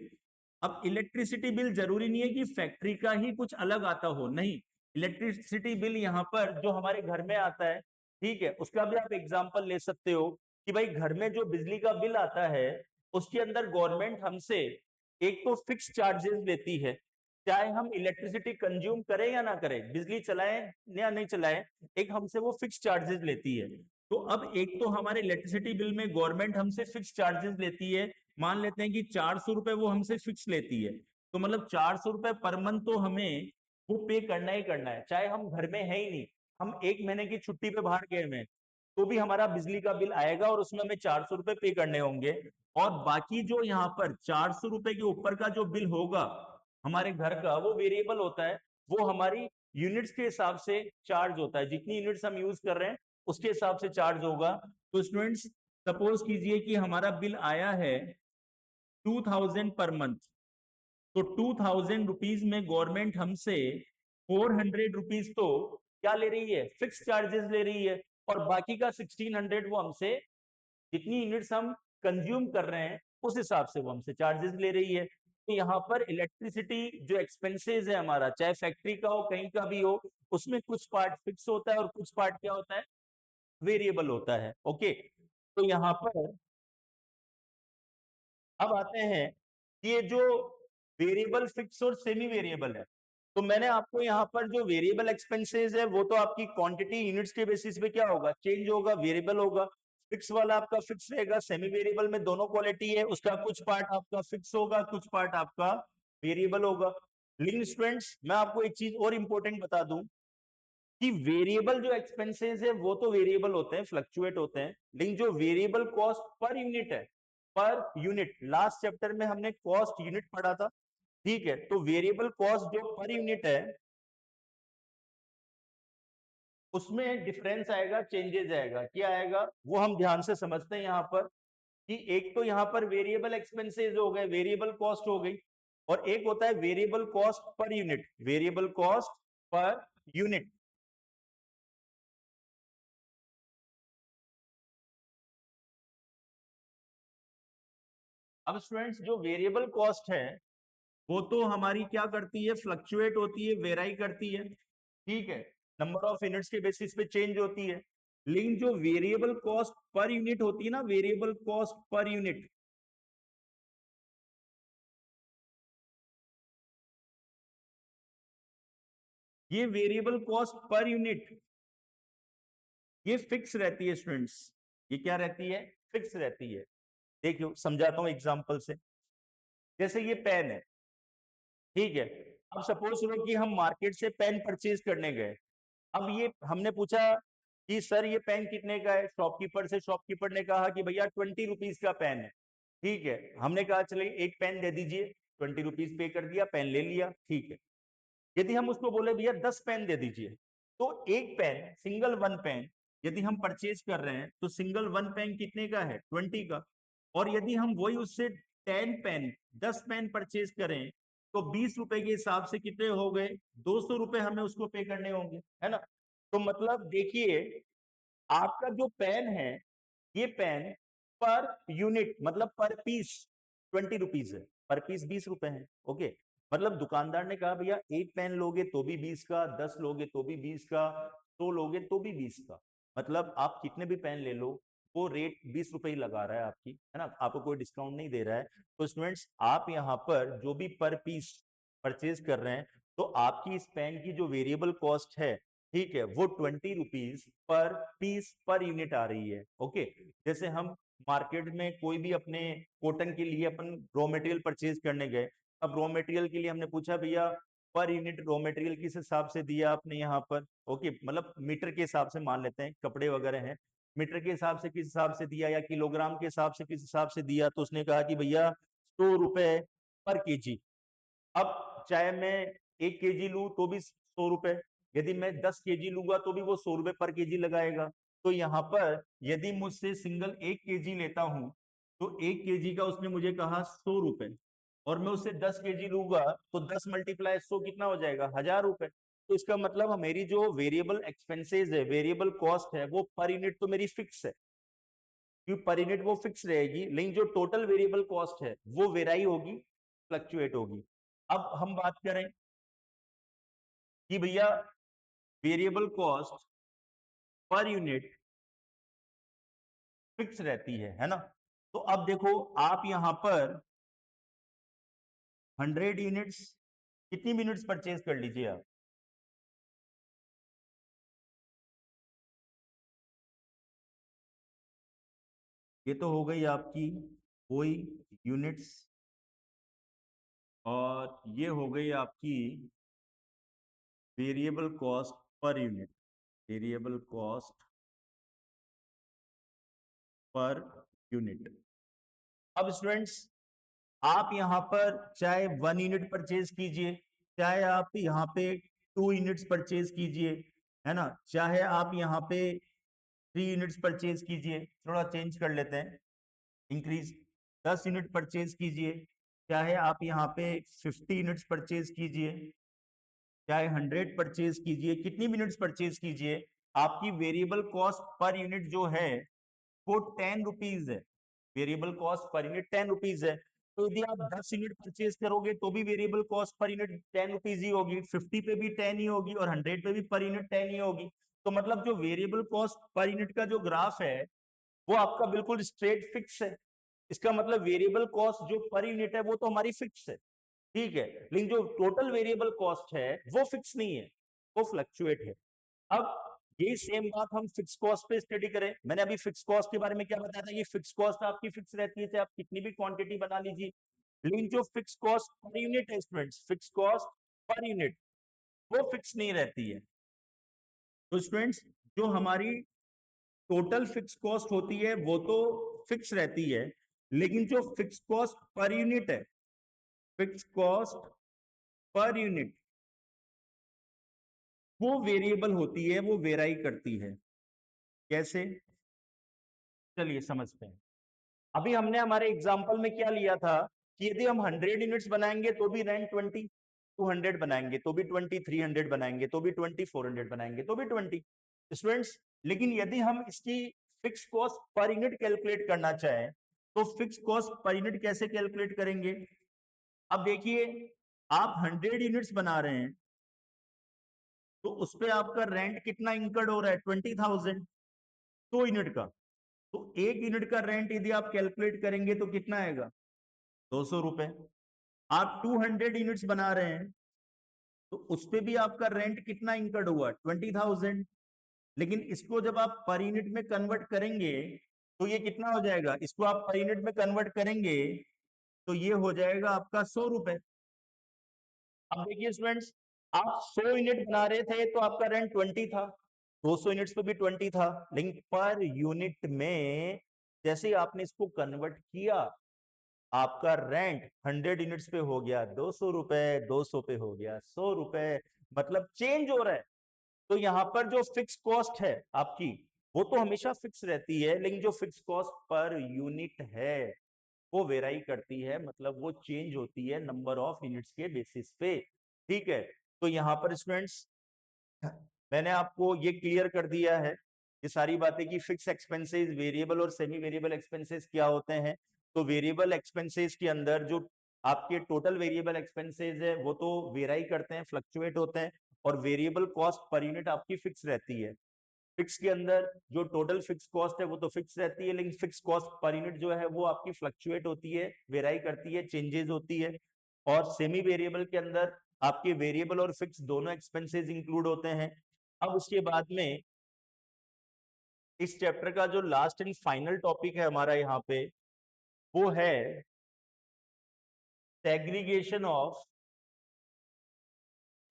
अब इलेक्ट्रिसिटी बिल जरूरी नहीं है कि फैक्ट्री का ही कुछ अलग आता हो, नहीं। इलेक्ट्रिसिटी बिल यहाँ पर जो हमारे घर में आता है, ठीक है, उसका भी आप एग्जांपल ले सकते हो कि भाई घर में जो बिजली का बिल आता है उसके अंदर गवर्नमेंट हमसे एक तो फिक्स चार्जेस लेती है, चाहे हम इलेक्ट्रिसिटी कंज्यूम करें या ना करें, बिजली चलाएं या नहीं चलाएं, एक हमसे वो फिक्स चार्जेस लेती है। तो अब एक तो हमारे इलेक्ट्रिसिटी बिल में गवर्नमेंट हमसे फिक्स चार्जेस लेती है। मान लेते हैं कि 400 रुपए वो हमसे फिक्स लेती है, तो मतलब 400 रुपए पर मंथ तो हमें वो पे करना ही करना है, चाहे हम घर में है ही नहीं, हम 1 महीने की छुट्टी पे बाहर गए हुए हैं, तो भी हमारा बिजली का बिल आएगा और उसमें हमें 400 रुपए पे करने होंगे। और बाकी जो यहाँ पर 400 रुपए के ऊपर का जो बिल होगा हमारे घर का, वो वेरिएबल होता है, वो हमारी यूनिट्स के हिसाब से चार्ज होता है, जितनी यूनिट्स हम यूज कर रहे हैं उसके हिसाब से चार्ज होगा। तो स्टूडेंट्स सपोज कीजिए कि हमारा बिल आया है 2000 पर मंथ, तो 2000 रुपीज में गवर्नमेंट हमसे 400 रुपीज तो क्या ले रही है? फिक्स चार्जेस ले रही है, और बाकी का 1600 वो हमसे जितनी यूनिट्स हम कंज्यूम कर रहे हैं उस हिसाब से वो हमसे चार्जेस ले रही है। तो यहाँ पर इलेक्ट्रिसिटी जो एक्सपेंसेस है हमारा, चाहे फैक्ट्री का हो कहीं का भी हो, उसमें कुछ पार्ट फिक्स होता है और कुछ पार्ट क्या होता है? वेरिएबल होता है। ओके, तो यहाँ पर अब आते हैं कि ये जो वेरिएबल फिक्स और सेमी वेरिएबल है, तो मैंने आपको यहाँ पर जो वेरिएबल एक्सपेंसेस है वो तो आपकी क्वांटिटी यूनिट्स के बेसिस पे क्या होगा? चेंज होगा, वेरिएबल होगा। फिक्स वाला आपका फिक्स रहेगा, सेमी वेरिएबल में दोनों क्वालिटी है, उसका कुछ पार्ट आपका फिक्स होगा, कुछ पार्ट आपका वेरिएबल होगा। लेकिन स्टूडेंट्स मैं आपको एक चीज और इंपॉर्टेंट बता दूं कि वेरिएबल जो एक्सपेंसेस है वो तो वेरिएबल होते हैं, फ्लक्चुएट होते हैं, लेकिन जो वेरिएबल कॉस्ट पर यूनिट है, पर यूनिट, लास्ट चैप्टर में हमने कॉस्ट यूनिट पढ़ा था, ठीक है, तो वेरिएबल कॉस्ट जो पर यूनिट है उसमें डिफरेंस आएगा, चेंजेस आएगा। क्या आएगा वो हम ध्यान से समझते हैं यहाँ पर कि एक तो यहाँ पर वेरिएबल एक्सपेंसेस हो गए, वेरिएबल कॉस्ट हो गई, और एक होता है variable cost per unit, variable cost per unit. अब स्टूडेंट्स जो वेरिएबल कॉस्ट है वो तो हमारी क्या करती है? फ्लक्चुएट होती है, वेराई करती है, ठीक है, नंबर ऑफ यूनिट्स के बेसिस पे चेंज होती है। लेकिन जो वेरिएबल कॉस्ट पर यूनिट होती है ना, वेरिएबल कॉस्ट पर यूनिट, ये वेरिएबल कॉस्ट पर यूनिट ये फिक्स रहती है स्टूडेंट्स। ये क्या रहती है? फिक्स रहती है। देखियो समझाता हूं एग्जांपल से। जैसे ये पेन है, ठीक है, अब सपोज करो कि हम मार्केट से पेन परचेज करने गए। अब ये हमने पूछा कि सर ये पेन कितने का है, शॉपकीपर से, शॉपकीपर ने कहा कि भैया 20 रुपीज का पेन है। ठीक है, हमने कहा चलिए एक पेन दे दीजिए, 20 रुपीज पे कर दिया, पेन ले लिया, ठीक है। यदि हम उसको बोले भैया 10 पेन दे दीजिए, तो एक पेन, सिंगल वन पेन यदि हम परचेज कर रहे हैं तो सिंगल वन पेन कितने का है? 20 का। और यदि हम वही उससे 10 पेन परचेज करें तो 20 रुपए के हिसाब से कितने हो गए? 200 रुपए हमें उसको पे करने होंगे, है ना। तो मतलब देखिए, आपका जो पेन है, ये पेन पर यूनिट मतलब पर पीस 20 रुपीज है, पर पीस 20 रुपए है। ओके, मतलब दुकानदार ने कहा भैया एक पेन लोगे तो भी 20 का, 10 लोगे तो भी 20 का, 100 लोगे तो भी 20 का। मतलब आप कितने भी पेन ले लो, वो रेट 20 रुपए ही लगा रहा है आपकी, है ना, आपको कोई डिस्काउंट नहीं दे रहा है। तो स्टूडेंट्स, आप यहाँ पर जो भी पर पीस परचेज कर रहे हैं, तो आपकी इस पेन की जो वेरिएबल कॉस्ट है, ठीक है, वो 20 rupees per piece per unit आ रही है। ओके, जैसे हम मार्केट में कोई भी अपने कॉटन के लिए अपन रॉ मटेरियल परचेज करने गए, अब रॉ मटेरियल के लिए हमने पूछा भैया पर यूनिट रॉ मटेरियल किस हिसाब से दिया आपने यहाँ पर? ओके, मतलब मीटर के हिसाब से मान लेते हैं, कपड़े वगैरह हैं, मीटर के हिसाब से किस हिसाब से दिया या किलोग्राम के हिसाब से किस हिसाब से दिया? तो उसने कहा कि भैया 100 रुपए पर केजी। अब चाहे मैं 1 केजी लूं तो भी 100 रुपए, यदि मैं 10 केजी लूंगा तो भी वो 100 रुपए पर केजी लगाएगा। तो यहाँ पर यदि मुझसे सिंगल 1 केजी लेता हूं तो 1 केजी का उसने मुझे कहा 100 रुपए, और मैं उससे 10 केजी लूंगा तो 10 मल्टीप्लाई 100 कितना हो जाएगा? 1000 रुपए। तो इसका मतलब मेरी जो वेरिएबल एक्सपेंसेस है, वेरिएबल कॉस्ट है, वो पर यूनिट तो मेरी फिक्स है, क्योंकि पर यूनिट वो फिक्स रहेगी, लेकिन जो टोटल वेरिएबल कॉस्ट है वो वेराई होगी, फ्लक्चुएट होगी। अब हम बात करें कि भैया variable cost per unit fix रहती है ना। तो अब देखो आप यहां पर 100 यूनिट्स, कितनी यूनिट्स परचेज कर लीजिए आप? ये तो हो गई आपकी कोई यूनिट्स, और ये हो गई आपकी variable cost per unit, variable cost per unit. अब स्टूडेंट्स, आप यहाँ पर चाहे 1 यूनिट परचेज कीजिए, चाहे आप यहाँ पे 2 यूनिट्स परचेज कीजिए, है ना, चाहे आप यहाँ पे 3 यूनिट्स परचेज कीजिए, थोड़ा चेंज कर लेते हैं, इंक्रीज 10 यूनिट परचेज कीजिए, चाहे आप यहाँ पे 50 यूनिट्स परचेज कीजिए, चाहे 100 परचेज कीजिए, कितनी यूनिट्स परचेज कीजिए, आपकी वेरिएबल कॉस्ट पर यूनिट जो है वो 10 रुपीज है। Variable cost per unit 10 rupees है। तो यदि आप 10 यूनिट परचेज करोगे तो भी variable cost per unit 10 rupees ही होगी, 50 पे भी 10 ही होगी, और 100 पे भी पर यूनिट 10 ही होगी। तो मतलब जो वेरिएबल कॉस्ट पर यूनिट का जो ग्राफ है वो आपका बिल्कुल स्ट्रेट फिक्स है। इसका मतलब वेरिएबल कॉस्ट जो पर यूनिट है वो तो हमारी फिक्स है, ठीक है, लेकिन जो टोटल वेरिएबल कॉस्ट है वो फिक्स नहीं है, वो फ्लक्चुएट है। अब यही सेम बात हम फिक्स कॉस्ट पे स्टडी करें। मैंने अभी फिक्स कॉस्ट के बारे में क्या बताया था, ये फिक्स कॉस्ट आपकी फिक्स रहती है, चाहे आप कितनी भी क्वांटिटी बना लीजिए, लेकिन जो फिक्स कॉस्ट पर यूनिट है students, fix cost per unit वो फिक्स नहीं रहती है। तो स्टूडेंट्स, जो हमारी टोटल फिक्स कॉस्ट होती है वो तो फिक्स रहती है, लेकिन जो फिक्स कॉस्ट पर यूनिट है, फिक्स कॉस्ट पर यूनिट, वो वेरिएबल होती है, वो वेराई करती है। कैसे? चलिए समझते हैं। अभी हमने हमारे एग्जाम्पल में क्या लिया था कि यदि हम 100 यूनिट्स बनाएंगे तो भी रेंट 20, 200 बनाएंगे तो भी 20, 300 बनाएंगे तो भी 20, 400 बनाएंगे तो भी 20 स्टूडेंट्स। लेकिन यदि हम इसकी fix cost per unit calculate करना चाहें तो फिक्स कॉस्ट पर यूनिट कैसे कैलकुलेट करेंगे? अब देखिए, आप 100 यूनिट्स बना रहे हैं तो उस पर आपका रेंट कितना इंकर्ड हो रहा है? 20,000, 2 यूनिट का। तो 1 यूनिट का रेंट यदि आप कैलकुलेट करेंगे तो कितना आएगा? 200 रुपए। आप 200 यूनिट्स बना रहे हैं तो उस पे भी आपका रेंट कितना इंकर्ड हुआ? 20,000। लेकिन इसको जब आप पर यूनिट में कन्वर्ट करेंगे तो ये कितना हो जाएगा? इसको आप पर यूनिट में कन्वर्ट करेंगे तो ये हो जाएगा आपका 100 रुपए। अब देखिए स्टूडेंट्स, आप 100 यूनिट बना रहे थे तो आपका रेंट 20 था, 200 यूनिट्स पे भी 20 था, लेकिन पर यूनिट में जैसे ही आपने इसको कन्वर्ट किया आपका रेंट 100 यूनिट्स पे हो गया 200 रुपए, 200 पे हो गया 100 रुपए, मतलब चेंज हो रहा है। तो यहाँ पर जो फिक्स कॉस्ट है आपकी, वो तो हमेशा फिक्स रहती है, लेकिन जो फिक्स कॉस्ट पर यूनिट है वो वेराई करती है, मतलब वो चेंज होती है नंबर ऑफ यूनिट्स के बेसिस पे। ठीक है, तो यहाँ पर स्टूडेंट्स मैंने आपको ये क्लियर कर दिया है ये सारी बातें कि फिक्स एक्सपेंसेस, वेरिएबल और सेमी वेरिएबल एक्सपेंसेस क्या होते हैं। तो वेरिएबल एक्सपेंसेस के अंदर जो आपके टोटल वेरिएबल एक्सपेंसेस है वो तो वेराई करते हैं, फ्लक्चुएट होते हैं, और वेरिएबल कॉस्ट पर यूनिट आपकी फिक्स रहती है। फिक्स के अंदर जो टोटल फिक्स कॉस्ट है वो तो फिक्स रहती है, लेकिन फिक्स कॉस्ट पर यूनिट जो है वो आपकी फ्लक्चुएट होती है, वेराई करती है, चेंजेस होती है। और सेमी वेरिएबल के अंदर आपके वेरिएबल और फिक्स दोनों एक्सपेंसेस इंक्लूड होते हैं। अब उसके बाद में इस चैप्टर का जो लास्ट एंड फाइनल टॉपिक है हमारा यहाँ पे, वो है segregation of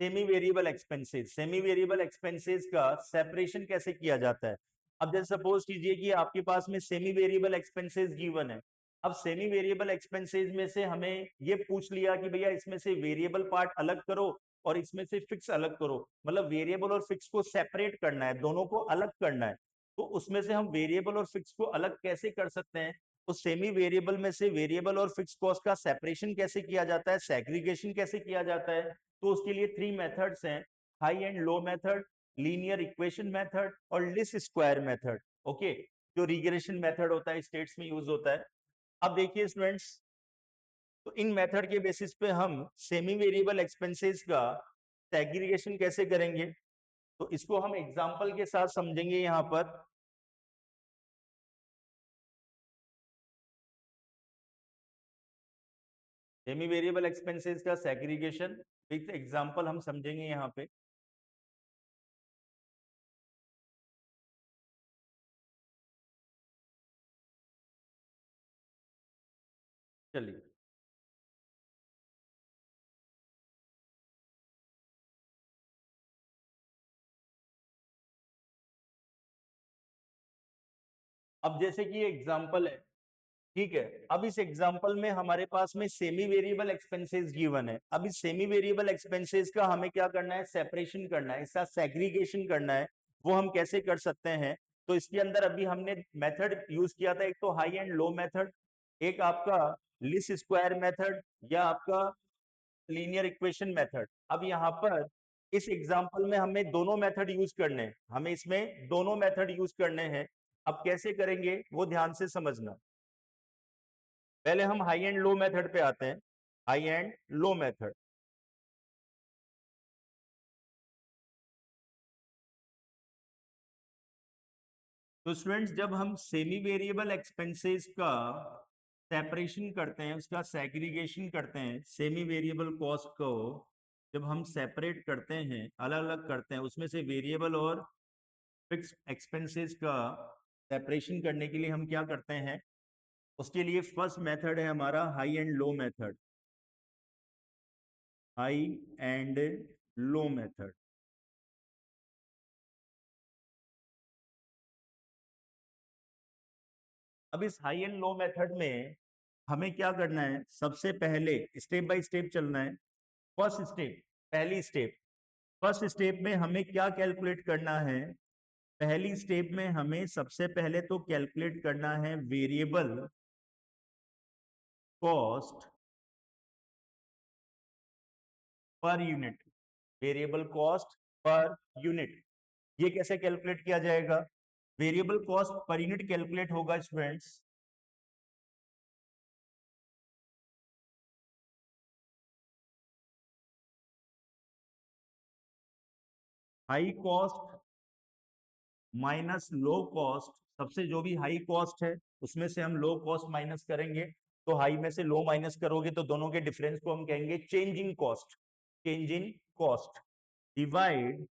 semi variable expenses. Semi variable expenses का सेपरेशन कैसे किया जाता है। अब जैसे सपोज कीजिए कि आपके पास में सेमी वेरिएबल एक्सपेंसेस गिवन है। अब सेमी वेरिएबल एक्सपेंसेस में से हमें ये पूछ लिया कि भैया इसमें से वेरिएबल पार्ट अलग करो और इसमें से फिक्स अलग करो, मतलब वेरिएबल और फिक्स को सेपरेट करना है, दोनों को अलग करना है। तो उसमें से हम वेरिएबल और फिक्स को अलग कैसे कर सकते हैं। तो सेमी वेरिएबल में से वेरिएबल और फिक्स कॉस्ट का सेपरेशन कैसे किया जाता है, सेग्रीगेशन कैसे किया जाता है। तो उसके लिए 3 मेथड्स हैं, high and low method, linear equation method और लिस्ट स्क्वायर मेथड। ओके, जो रिग्रेशन मेथड होता है स्टेट्स में यूज होता है। अब देखिए स्टूडेंट्स, तो इन मेथड के बेसिस पे हम सेमी वेरिएबल एक्सपेंसेस का सेग्रीगेशन कैसे करेंगे, तो इसको हम एग्जांपल के साथ समझेंगे। यहाँ पर सेमी वेरिएबल एक्सपेंसेस का सेग्रीगेशन विद एग्जांपल हम समझेंगे यहाँ पे। चलिए, अब जैसे कि ये एग्जांपल है, ठीक है। अब इस एग्जांपल में हमारे पास में सेमी वेरिएबल एक्सपेंसेस गिवन है। अब इस सेमी वेरिएबल एक्सपेंसेस का हमें क्या करना है, सेपरेशन करना है, इसका सेग्रीगेशन करना है। वो हम कैसे कर सकते हैं, तो इसके अंदर अभी हमने मेथड यूज किया था, एक तो हाई एंड लो मेथड, एक आपका लीस्ट स्क्वायर मेथड, या आपका लीनियर इक्वेशन मेथड। अब यहाँ पर इस एग्जांपल में हमें दोनों मेथड यूज करने हैं, हमें इसमें दोनों मेथड यूज करने हैं। अब कैसे करेंगे वो ध्यान से समझना। पहले हम हाई एंड लो मेथड पे आते हैं, हाई एंड लो मेथड। तो स्टूडेंट्स, जब हम सेमी वेरिएबल एक्सपेंसेस का सेपरेशन करते हैं, उसका सेग्रीगेशन करते हैं, सेमी वेरिएबल कॉस्ट को जब हम सेपरेट करते हैं, अलग अलग करते हैं, उसमें से वेरिएबल और फिक्स एक्सपेंसेस का सेपरेशन करने के लिए हम क्या करते हैं, उसके लिए फर्स्ट मेथड है हमारा high and low method, high and low method. अब इस हाई एंड लो मेथड में हमें क्या करना है, सबसे पहले स्टेप बाय स्टेप चलना है। फर्स्ट स्टेप, पहली स्टेप, फर्स्ट स्टेप में हमें क्या कैलकुलेट करना है, पहली स्टेप में हमें सबसे पहले तो कैलकुलेट करना है variable cost per unit, variable cost per unit. ये कैसे कैलकुलेट किया जाएगा, variable cost per unit calculate होगा students, high cost minus low cost. सबसे जो भी हाई कॉस्ट है उसमें से हम लो कॉस्ट माइनस करेंगे, तो हाई में से लो माइनस करोगे तो दोनों के डिफरेंस को हम कहेंगे change in cost, change in cost, divide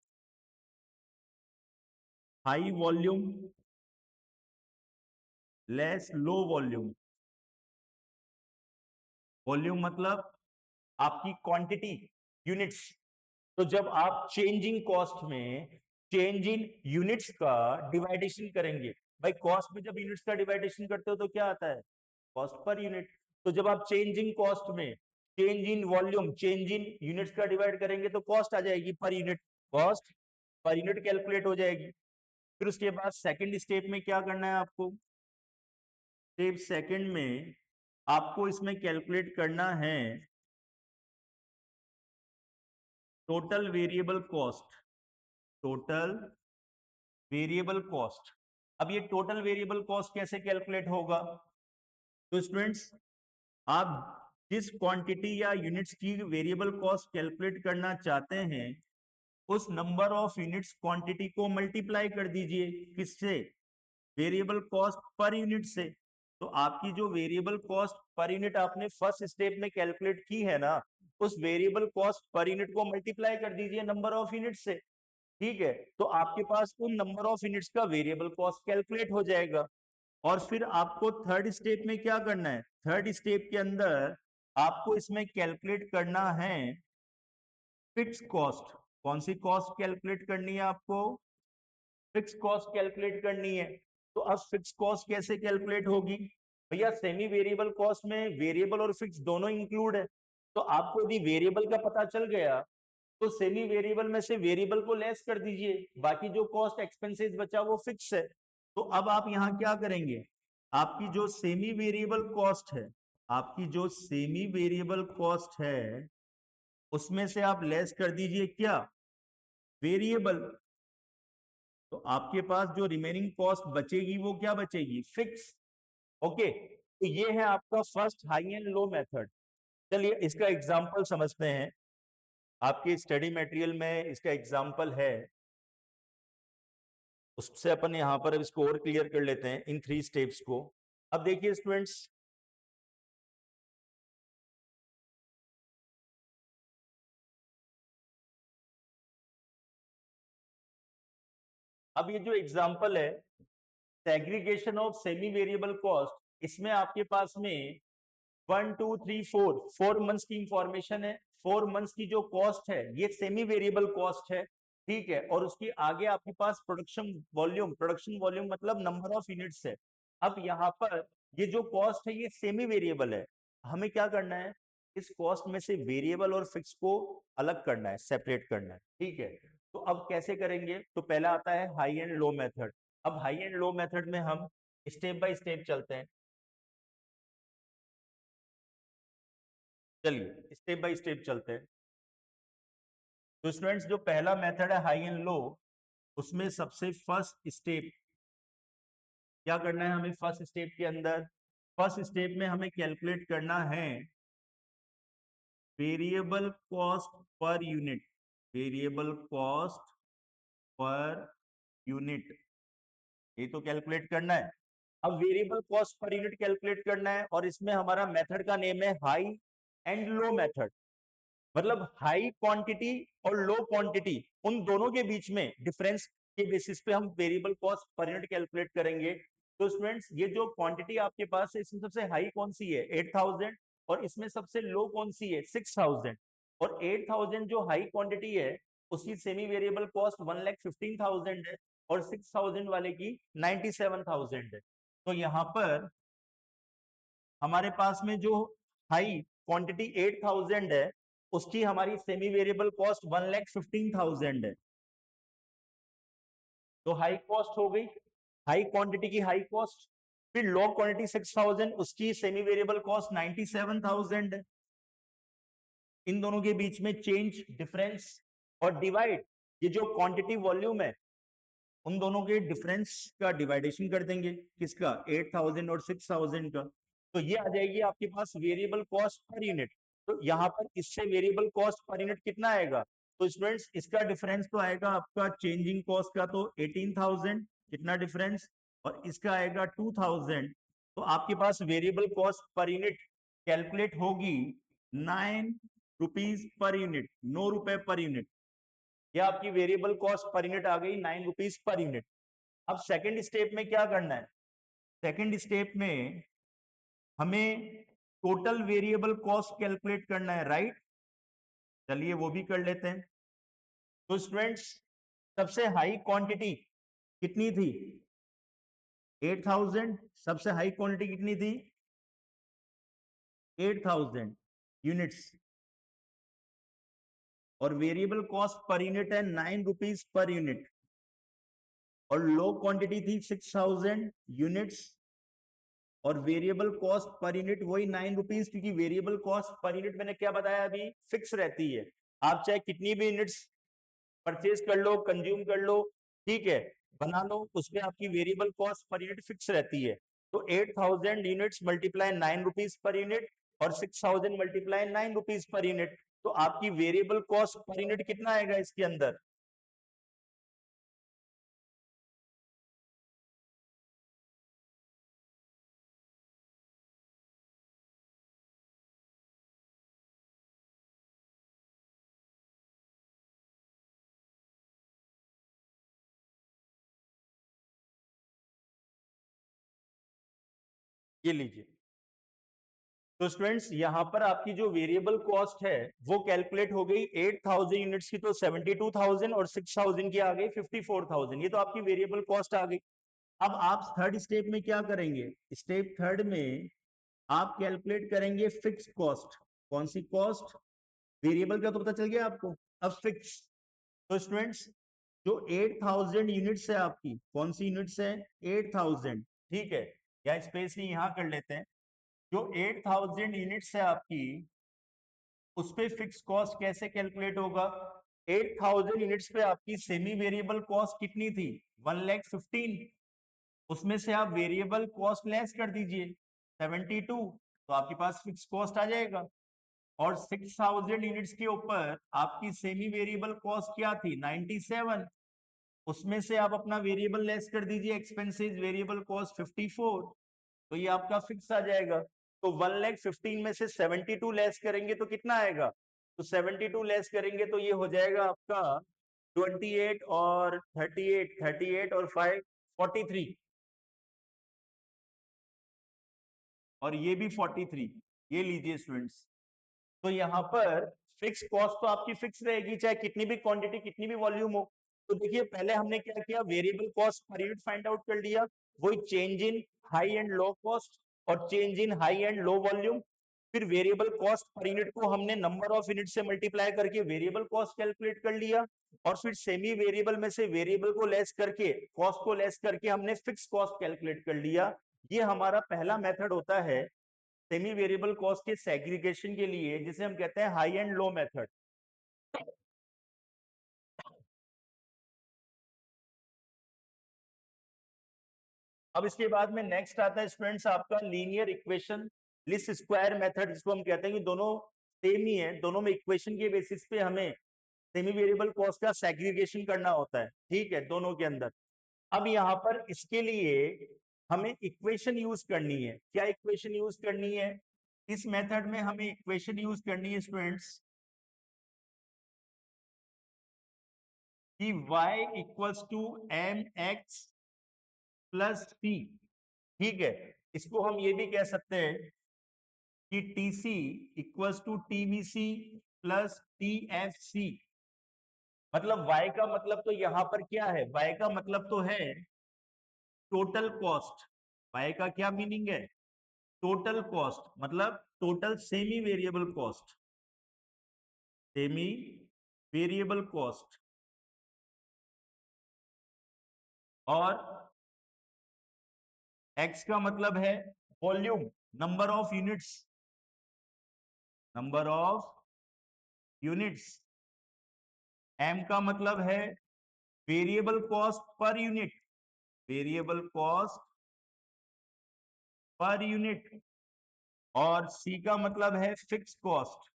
high volume less low volume. Volume मतलब आपकी क्वांटिटी, यूनिट्स। तो जब आप चेंजिंग कॉस्ट में चेंज इन यूनिट्स का डिवाइडेशन करेंगे, भाई कॉस्ट में जब यूनिट्स का डिवाइडेशन करते हो तो क्या आता है, कॉस्ट पर यूनिट। तो जब आप चेंज इन कॉस्ट में change in volume change in units का डिवाइड करेंगे तो कॉस्ट आ जाएगी per unit, cost per unit calculate हो जाएगी। फिर उसके बाद सेकंड स्टेप में क्या करना है आपको, स्टेप सेकंड में आपको इसमें कैलकुलेट करना है total variable cost, total variable cost. अब ये टोटल वेरिएबल कॉस्ट कैसे कैलकुलेट होगा, तो स्टूडेंट्स आप जिस क्वांटिटी या यूनिट्स की वेरिएबल कॉस्ट कैलकुलेट करना चाहते हैं उस नंबर ऑफ यूनिट्स क्वांटिटी को मल्टीप्लाई कर दीजिए, किससे, वेरिएबल कॉस्ट पर यूनिट से। तो आपकी जो वेरिएबल कॉस्ट पर यूनिट आपने फर्स्ट स्टेप में कैलकुलेट की है ना, उस वेरिएबल कॉस्ट पर यूनिट को मल्टीप्लाई कर दीजिए नंबर ऑफ यूनिट से, ठीक है। तो आपके पास उन नंबर ऑफ यूनिट्स का वेरिएबल कॉस्ट कैलकुलेट हो जाएगा। और फिर आपको थर्ड स्टेप में क्या करना है, थर्ड स्टेप के अंदर आपको इसमें कैलकुलेट करना है फिक्स कॉस्ट। कौन सी कॉस्ट कैलकुलेट करनी है आपको, फिक्स कॉस्ट कैलकुलेट करनी है। तो अब फिक्स कॉस्ट कैसे कैलकुलेट होगी, भैया सेमी वेरिएबल कॉस्ट में वेरिएबल और फिक्स दोनों इंक्लूड है। तो आपको यदि वेरिएबल का पता चल गया तो सेमी वेरिएबल में से वेरिएबल को लेस कर दीजिए, बाकी जो कॉस्ट एक्सपेंसेस बचा वो फिक्स है। तो अब आप यहां क्या करेंगे, आपकी जो सेमी वेरिएबल कॉस्ट है, आपकी जो सेमी वेरिएबल कॉस्ट है उसमें से आप लेस कर दीजिए क्या, वेरिएबल। तो आपके पास जो रिमेनिंग कॉस्ट बचेगी वो क्या बचेगी, फिक्स। ओके, तो ये है आपका first high and low method. चलिए इसका एग्जांपल समझते हैं, आपके स्टडी मटेरियल में इसका एग्जांपल है, उससे अपन यहां पर अब इसको और क्लियर कर लेते हैं इन 3 स्टेप्स को। अब देखिए स्टूडेंट्स, अब ये जो एग्जांपल है segregation of semi variable cost, इसमें आपके पास में 1 2 3 4 4 मंथ्स की इंफॉर्मेशन है। 4 मंथ्स की जो कॉस्ट है ये सेमी वेरिएबल कॉस्ट है, ठीक है। और उसके आगे आपके पास प्रोडक्शन वॉल्यूम मतलब नंबर ऑफ यूनिट्स है। अब यहाँ पर ये जो कॉस्ट है ये सेमी वेरिएबल है, हमें क्या करना है, इस कॉस्ट में से वेरिएबल और फिक्स को अलग करना है, सेपरेट करना है, ठीक है। तो अब कैसे करेंगे, तो पहला आता है हाई एंड लो मेथड। अब हाई एंड लो मेथड में हम स्टेप बाय स्टेप चलते हैं, चलिए स्टेप बाय स्टेप चलते हैं। तो स्टूडेंट्स जो पहला मेथड है हाई एंड लो, उसमें सबसे फर्स्ट स्टेप क्या करना है हमें, फर्स्ट स्टेप के अंदर, फर्स्ट स्टेप में हमें कैलकुलेट करना है variable cost per unit, variable cost per unit, ये तो कैलकुलेट करना है। अब variable cost per unit calculate करना है और इसमें हमारा मेथड का नेम है हाई एंड लो मेथड। मतलब हाई क्वांटिटी और लो क्वांटिटी उन दोनों के बीच में डिफरेंस के बेसिस पे हम variable cost per unit calculate करेंगे। तो स्टूडेंट्स ये जो क्वांटिटी आपके पास है इसमें सबसे हाई कौन सी है, 8000, और इसमें सबसे लो कौन सी है, 6000। और 8000 जो हाई क्वांटिटी है उसकी सेमी वेरिएबल कॉस्ट 1,15,000 है और 6000 वाले की 97,000 है। तो यहाँ पर हमारे पास में जो हाई क्वांटिटी 8000 है उसकी हमारी सेमी वेरिएबल कॉस्ट 1,15,000 है। तो हाई कॉस्ट हो गई, हाई क्वांटिटी की हाई कॉस्ट। फिर लो क्वांटिटी 6000, उसकी सेमी वेरिएबल कॉस्ट 97,000 है। इन दोनों के बीच में चेंज डिफरेंस और डिवाइड, ये जो क्वांटिटी वॉल्यूम है उन दोनों के डिफरेंस का डिवाइडेशन कर देंगे, किसका, 8000 और 6000 का। तो ये आ जाएगी आपके पास वेरिएबल कॉस्ट पर यूनिट। तो यहाँ पर इससे वेरिएबल कॉस्ट पर यूनिट कितना आएगा, तो स्टूडेंट्स इसका डिफरेंस तो आएगा आपका चेंजिंग कॉस्ट का तो 18,000, कितना डिफरेंस, और इसका आएगा 2000। तो आपके पास variable cost per unit calculate होगी 9 रुपीज पर यूनिट, 9 रुपए पर यूनिट। ये आपकी वेरिएबल कॉस्ट पर यूनिट आ गई 9 रुपीज पर यूनिट। अब सेकंड स्टेप में क्या करना है, सेकंड स्टेप में हमें टोटल वेरिएबल कॉस्ट कैलकुलेट करना है, राइट। चलिए वो भी कर लेते हैं। तो स्टूडेंट्स सबसे हाई क्वांटिटी कितनी थी, 8000। सबसे हाई क्वांटिटी कितनी थी, 8000 यूनिट्स और वेरिएबल कॉस्ट पर यूनिट है 9 रुपीज पर यूनिट और लो क्वांटिटी थी 6000 यूनिट्स और वेरिएबल कॉस्ट पर यूनिट वही 9 रुपीज, क्योंकि वेरिएबल कॉस्ट पर यूनिट मैंने क्या बताया अभी, फिक्स रहती है। आप चाहे कितनी भी यूनिट्स परचेज कर लो, कंज्यूम कर लो, ठीक है, बना लो, उसमें आपकी variable cost per unit fix रहती है। तो 8000 units multiply 9 rupees per unit और 6000 मल्टीप्लाई 9 रुपीज पर यूनिट, तो आपकी वेरिएबल कॉस्ट पर यूनिट कितना आएगा इसके अंदर? ये लीजिए, तो स्टूडेंट्स यहां पर आपकी जो वेरिएबल कॉस्ट है वो कैलकुलेट हो गई 8000 यूनिट्स की, तो 72000 और 6000 की आ गई 54000। ये तो आपकी वेरिएबल कॉस्ट आ गई। अब आप थर्ड स्टेप में क्या करेंगे? स्टेप थर्ड में आप कैलकुलेट करेंगे फिक्स कॉस्ट। कौन सी कॉस्ट? वेरिएबल का तो पता चल गया आपको, अब फिक्स। तो स्टूडेंट्स जो 8000 यूनिट्स है आपकी, कौन सी यूनिट्स है? 8000, ठीक है, या स्पेस ही यहां कर लेते हैं। जो 8000 यूनिट्स है आपकी, उस पे फिक्स कॉस्ट कैसे कैलकुलेट होगा? 8000 यूनिट्स पे आपकी सेमी वेरिएबल कॉस्ट कितनी थी? 1,15,000। उसमें से आप वेरिएबल कॉस्ट लेस कर दीजिए 72, तो आपके पास फिक्स कॉस्ट आ जाएगा। और 6000 यूनिट्स के ऊपर आपकी सेमी वेरिएबल कॉस्ट क्या थी? 97। उसमें से आप अपना वेरिएबल लेस कर दीजिए, एक्सपेंसेस वेरिएबल कॉस्ट 54, तो ये आपका फिक्स आ जाएगा। तो 1,15,000 में से 72 लेस करेंगे तो कितना आएगा? तो 72 लेस करेंगे तो ये हो जाएगा आपका 28 और 38, 38 और 5 43, और ये भी 43। ये लीजिए स्टूडेंट्स, तो यहाँ पर फिक्स कॉस्ट तो आपकी फिक्स रहेगी, चाहे कितनी भी क्वांटिटी कितनी भी वॉल्यूम हो। तो देखिए पहले हमने क्या किया, variable cost per unit find out कर लिया, वही change in high and low cost और change in high and low volume. फिर वेरिएबल कॉस्ट पर यूनिट को हमने नंबर ऑफ यूनिट से मल्टीप्लाई करके वेरिएबल कॉस्ट कैलकुलेट कर लिया, और फिर सेमी वेरिएबल में से वेरिएबल को लेस करके, कॉस्ट को लेस करके हमने फिक्स कॉस्ट कैलकुलेट कर लिया। ये हमारा पहला मेथड होता है सेमी वेरिएबल कॉस्ट के सेग्रीगेशन के लिए, जिसे हम कहते हैं हाई एंड लो मेथड। अब इसके बाद में नेक्स्ट आता है स्टूडेंट्स आपका linear equation list square method, जिसको हम कहते हैं कि दोनों सेम ही है, दोनों में इक्वेशन के बेसिस पे हमें सेमी वेरिएबल कॉस्ट का सेग्रीगेशन करना होता है, ठीक है, दोनों के अंदर। अब यहाँ पर इसके लिए हमें इक्वेशन यूज करनी है। क्या इक्वेशन यूज करनी है? इस मेथड में हमें इक्वेशन यूज करनी है स्टूडेंट्स कि y equals to M X plus C, ठीक है। इसको हम ये भी कह सकते हैं कि TC equals to TVC plus TFC. मतलब y का मतलब तो यहां पर क्या है? y का मतलब तो है टोटल कॉस्ट। y का क्या मीनिंग है? टोटल कॉस्ट, मतलब total semi variable cost, semi variable cost. और x का मतलब है volume, number of units, number of units. m का मतलब है variable cost per unit, variable cost per unit. और c का मतलब है फिक्स कॉस्ट,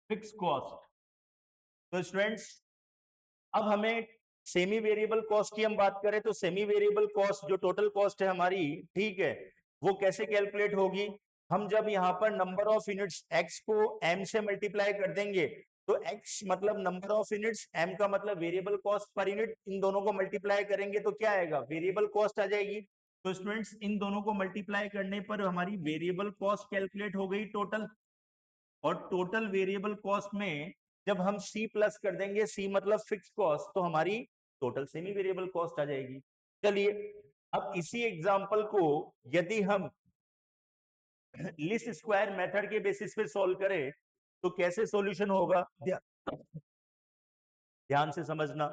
फिक्स कॉस्ट। तो स्टूडेंट्स अब हमें सेमी वेरिएबल कॉस्ट की हम बात करें तो सेमी वेरिएबल कॉस्ट जो टोटल कॉस्ट है हमारी, ठीक है, वो कैसे कैलकुलेट होगी? हम जब यहाँ पर नंबर ऑफ यूनिट्स x को m से मल्टीप्लाई कर देंगे, तो x मतलब नंबर ऑफ यूनिट्स, m का मतलब वेरिएबल कॉस्ट पर यूनिट, इन दोनों को मल्टीप्लाई करेंगे तो क्या आएगा? वेरिएबल कॉस्ट आ जाएगी। तो स्टूडेंट्स इन दोनों को मल्टीप्लाई करने पर हमारी वेरिएबल कॉस्ट कैलकुलेट हो गई टोटल। और टोटल वेरिएबल कॉस्ट में जब हम सी प्लस कर देंगे, सी मतलब फिक्स कॉस्ट, तो हमारी टोटल सेमी वेरिएबल कॉस्ट आ जाएगी। चलिए अब इसी एग्जाम्पल को यदि हम लीस्ट स्क्वायर मेथड के बेसिस पे सॉल्व करें तो कैसे सॉल्यूशन होगा, ध्यान से समझना।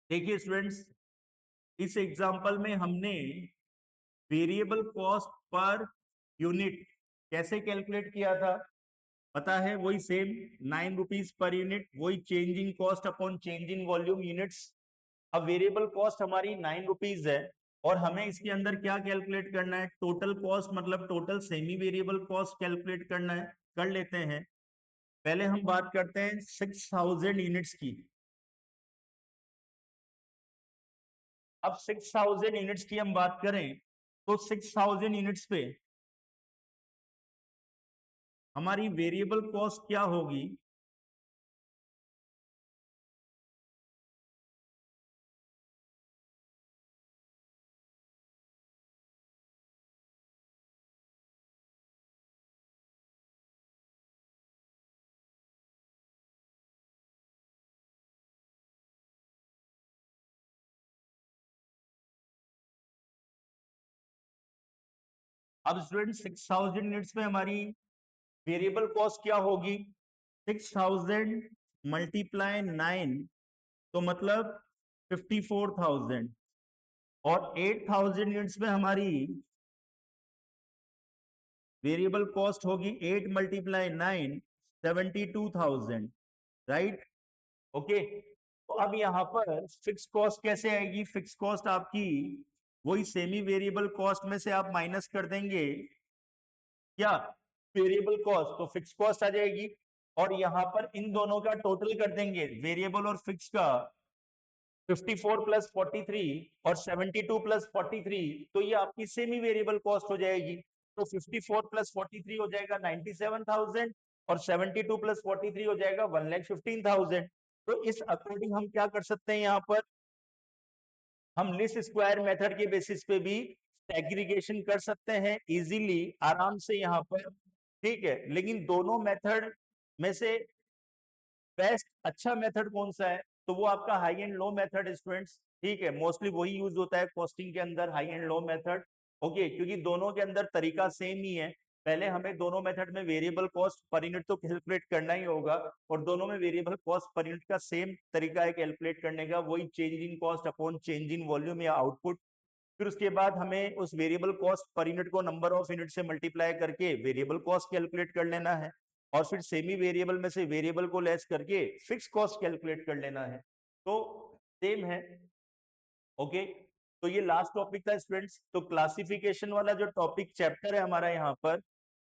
देखिए स्टूडेंट्स, इस एग्जाम्पल में हमने वेरिएबल कॉस्ट पर यूनिट कैसे कैलकुलेट किया था, पता है, वही सेम 9 रुपीज पर यूनिट, वही changing cost upon changing volume units. अब वेरिएबल कॉस्ट हमारी 9 रुपीज है और हमें इसके अंदर क्या कैलकुलेट करना है, टोटल कॉस्ट मतलब total semi variable cost calculate करना है। कर लेते हैं। पहले हम बात करते हैं 6000 यूनिट्स की। अब 6000 यूनिट्स की हम बात करें तो 6000 यूनिट्स पे हमारी वेरिएबल कॉस्ट क्या होगी। अब स्टूडेंट 6000 यूनिट्स में हमारी वेरिएबल कॉस्ट क्या होगी, 6000 मल्टीप्लाई 9 तो मतलब 54,000 और 8000 यूनिट्स में हमारी वेरिएबल कॉस्ट होगी 8 मल्टीप्लाई 9 72,000, राइट। ओके, तो अब यहाँ पर फिक्स कॉस्ट कैसे आएगी, फिक्स कॉस्ट आपकी वही सेमी वेरिएबल कॉस्ट में से आप माइनस कर देंगे क्या, वेरिएबल कॉस्ट, तो फिक्स कॉस्ट आ जाएगी। और यहाँ पर इन दोनों का टोटल कर देंगे, वेरिएबल और फिक्स का, 54 प्लस 43 और 72 प्लस 43, तो ये आपकी सेमी वेरिएबल कॉस्ट हो जाएगी। तो 54 प्लस 43 हो जाएगा 97,000 और 72 प्लस 43 हो जाएगा 1,15,000। तो इस अकॉर्डिंग हम क्या कर सकते हैं, यहाँ पर हम लीस्ट स्क्वायर मेथड के बेसिस पे भी सेग्रीगेशन कर सकते हैं इजीली, आराम से यहाँ पर, ठीक है। लेकिन दोनों मेथड में से बेस्ट अच्छा मेथड कौन सा है, तो वो आपका high and low method students, ठीक है। मोस्टली वही यूज होता है कॉस्टिंग के अंदर, high and low method. Okay, क्योंकि दोनों के अंदर तरीका सेम ही है। पहले हमें दोनों मेथड में वेरिएबल कॉस्ट पर यूनिट तो कैलकुलेट करना ही होगा, और दोनों में वेरिएबल कॉस्ट पर यूनिट का सेम तरीका है कैलकुलेट करने का, वही changing cost upon changing volume या आउटपुट। फिर उसके बाद हमें उस वेरिएबल कॉस्ट पर यूनिट को नंबर ऑफ यूनिट से मल्टीप्लाई करके वेरिएबल कॉस्ट कैलकुलेट कर लेना है, और फिर सेमी वेरिएबल में से वेरिएबल को लेस करके फिक्स कॉस्ट कैलकुलेट कर लेना है। तो सेम है। ओके, तो ये लास्ट टॉपिक था स्टूडेंट्स। तो क्लासिफिकेशन वाला जो टॉपिक चैप्टर है हमारा यहाँ पर,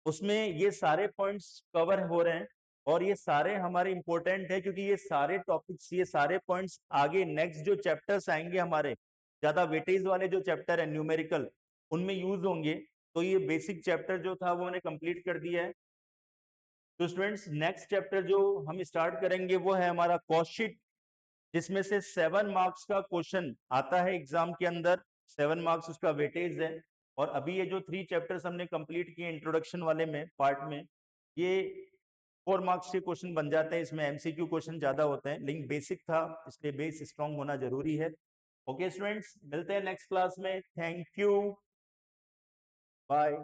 उसमें ये सारे पॉइंट्स कवर हो रहे हैं, और ये सारे हमारे इंपॉर्टेंट है, क्योंकि ये सारे टॉपिक्स, ये सारे पॉइंट्स आगे नेक्स्ट जो चैप्टर्स आएंगे हमारे, ज्यादा वेटेज वाले जो चैप्टर है न्यूमेरिकल, उनमें यूज होंगे। तो ये बेसिक चैप्टर जो था वो मैंने कंप्लीट कर दिया है। तो स्टूडेंट्स नेक्स्ट चैप्टर जो हम स्टार्ट करेंगे वो है हमारा कॉस्ट शीट, जिसमें से 7 मार्क्स का क्वेश्चन आता है एग्जाम के अंदर, 7 मार्क्स उसका वेटेज है। और अभी ये जो 3 चैप्टर्स हमने कंप्लीट किए इंट्रोडक्शन वाले में पार्ट में, ये 4 मार्क्स के क्वेश्चन बन जाते हैं, इसमें एमसीक्यू क्वेश्चन ज्यादा होते हैं, लेकिन बेसिक था इसलिए बेस स्ट्रांग होना जरूरी है। ओके स्टूडेंट्स, मिलते हैं नेक्स्ट क्लास में, थैंक यू, बाय।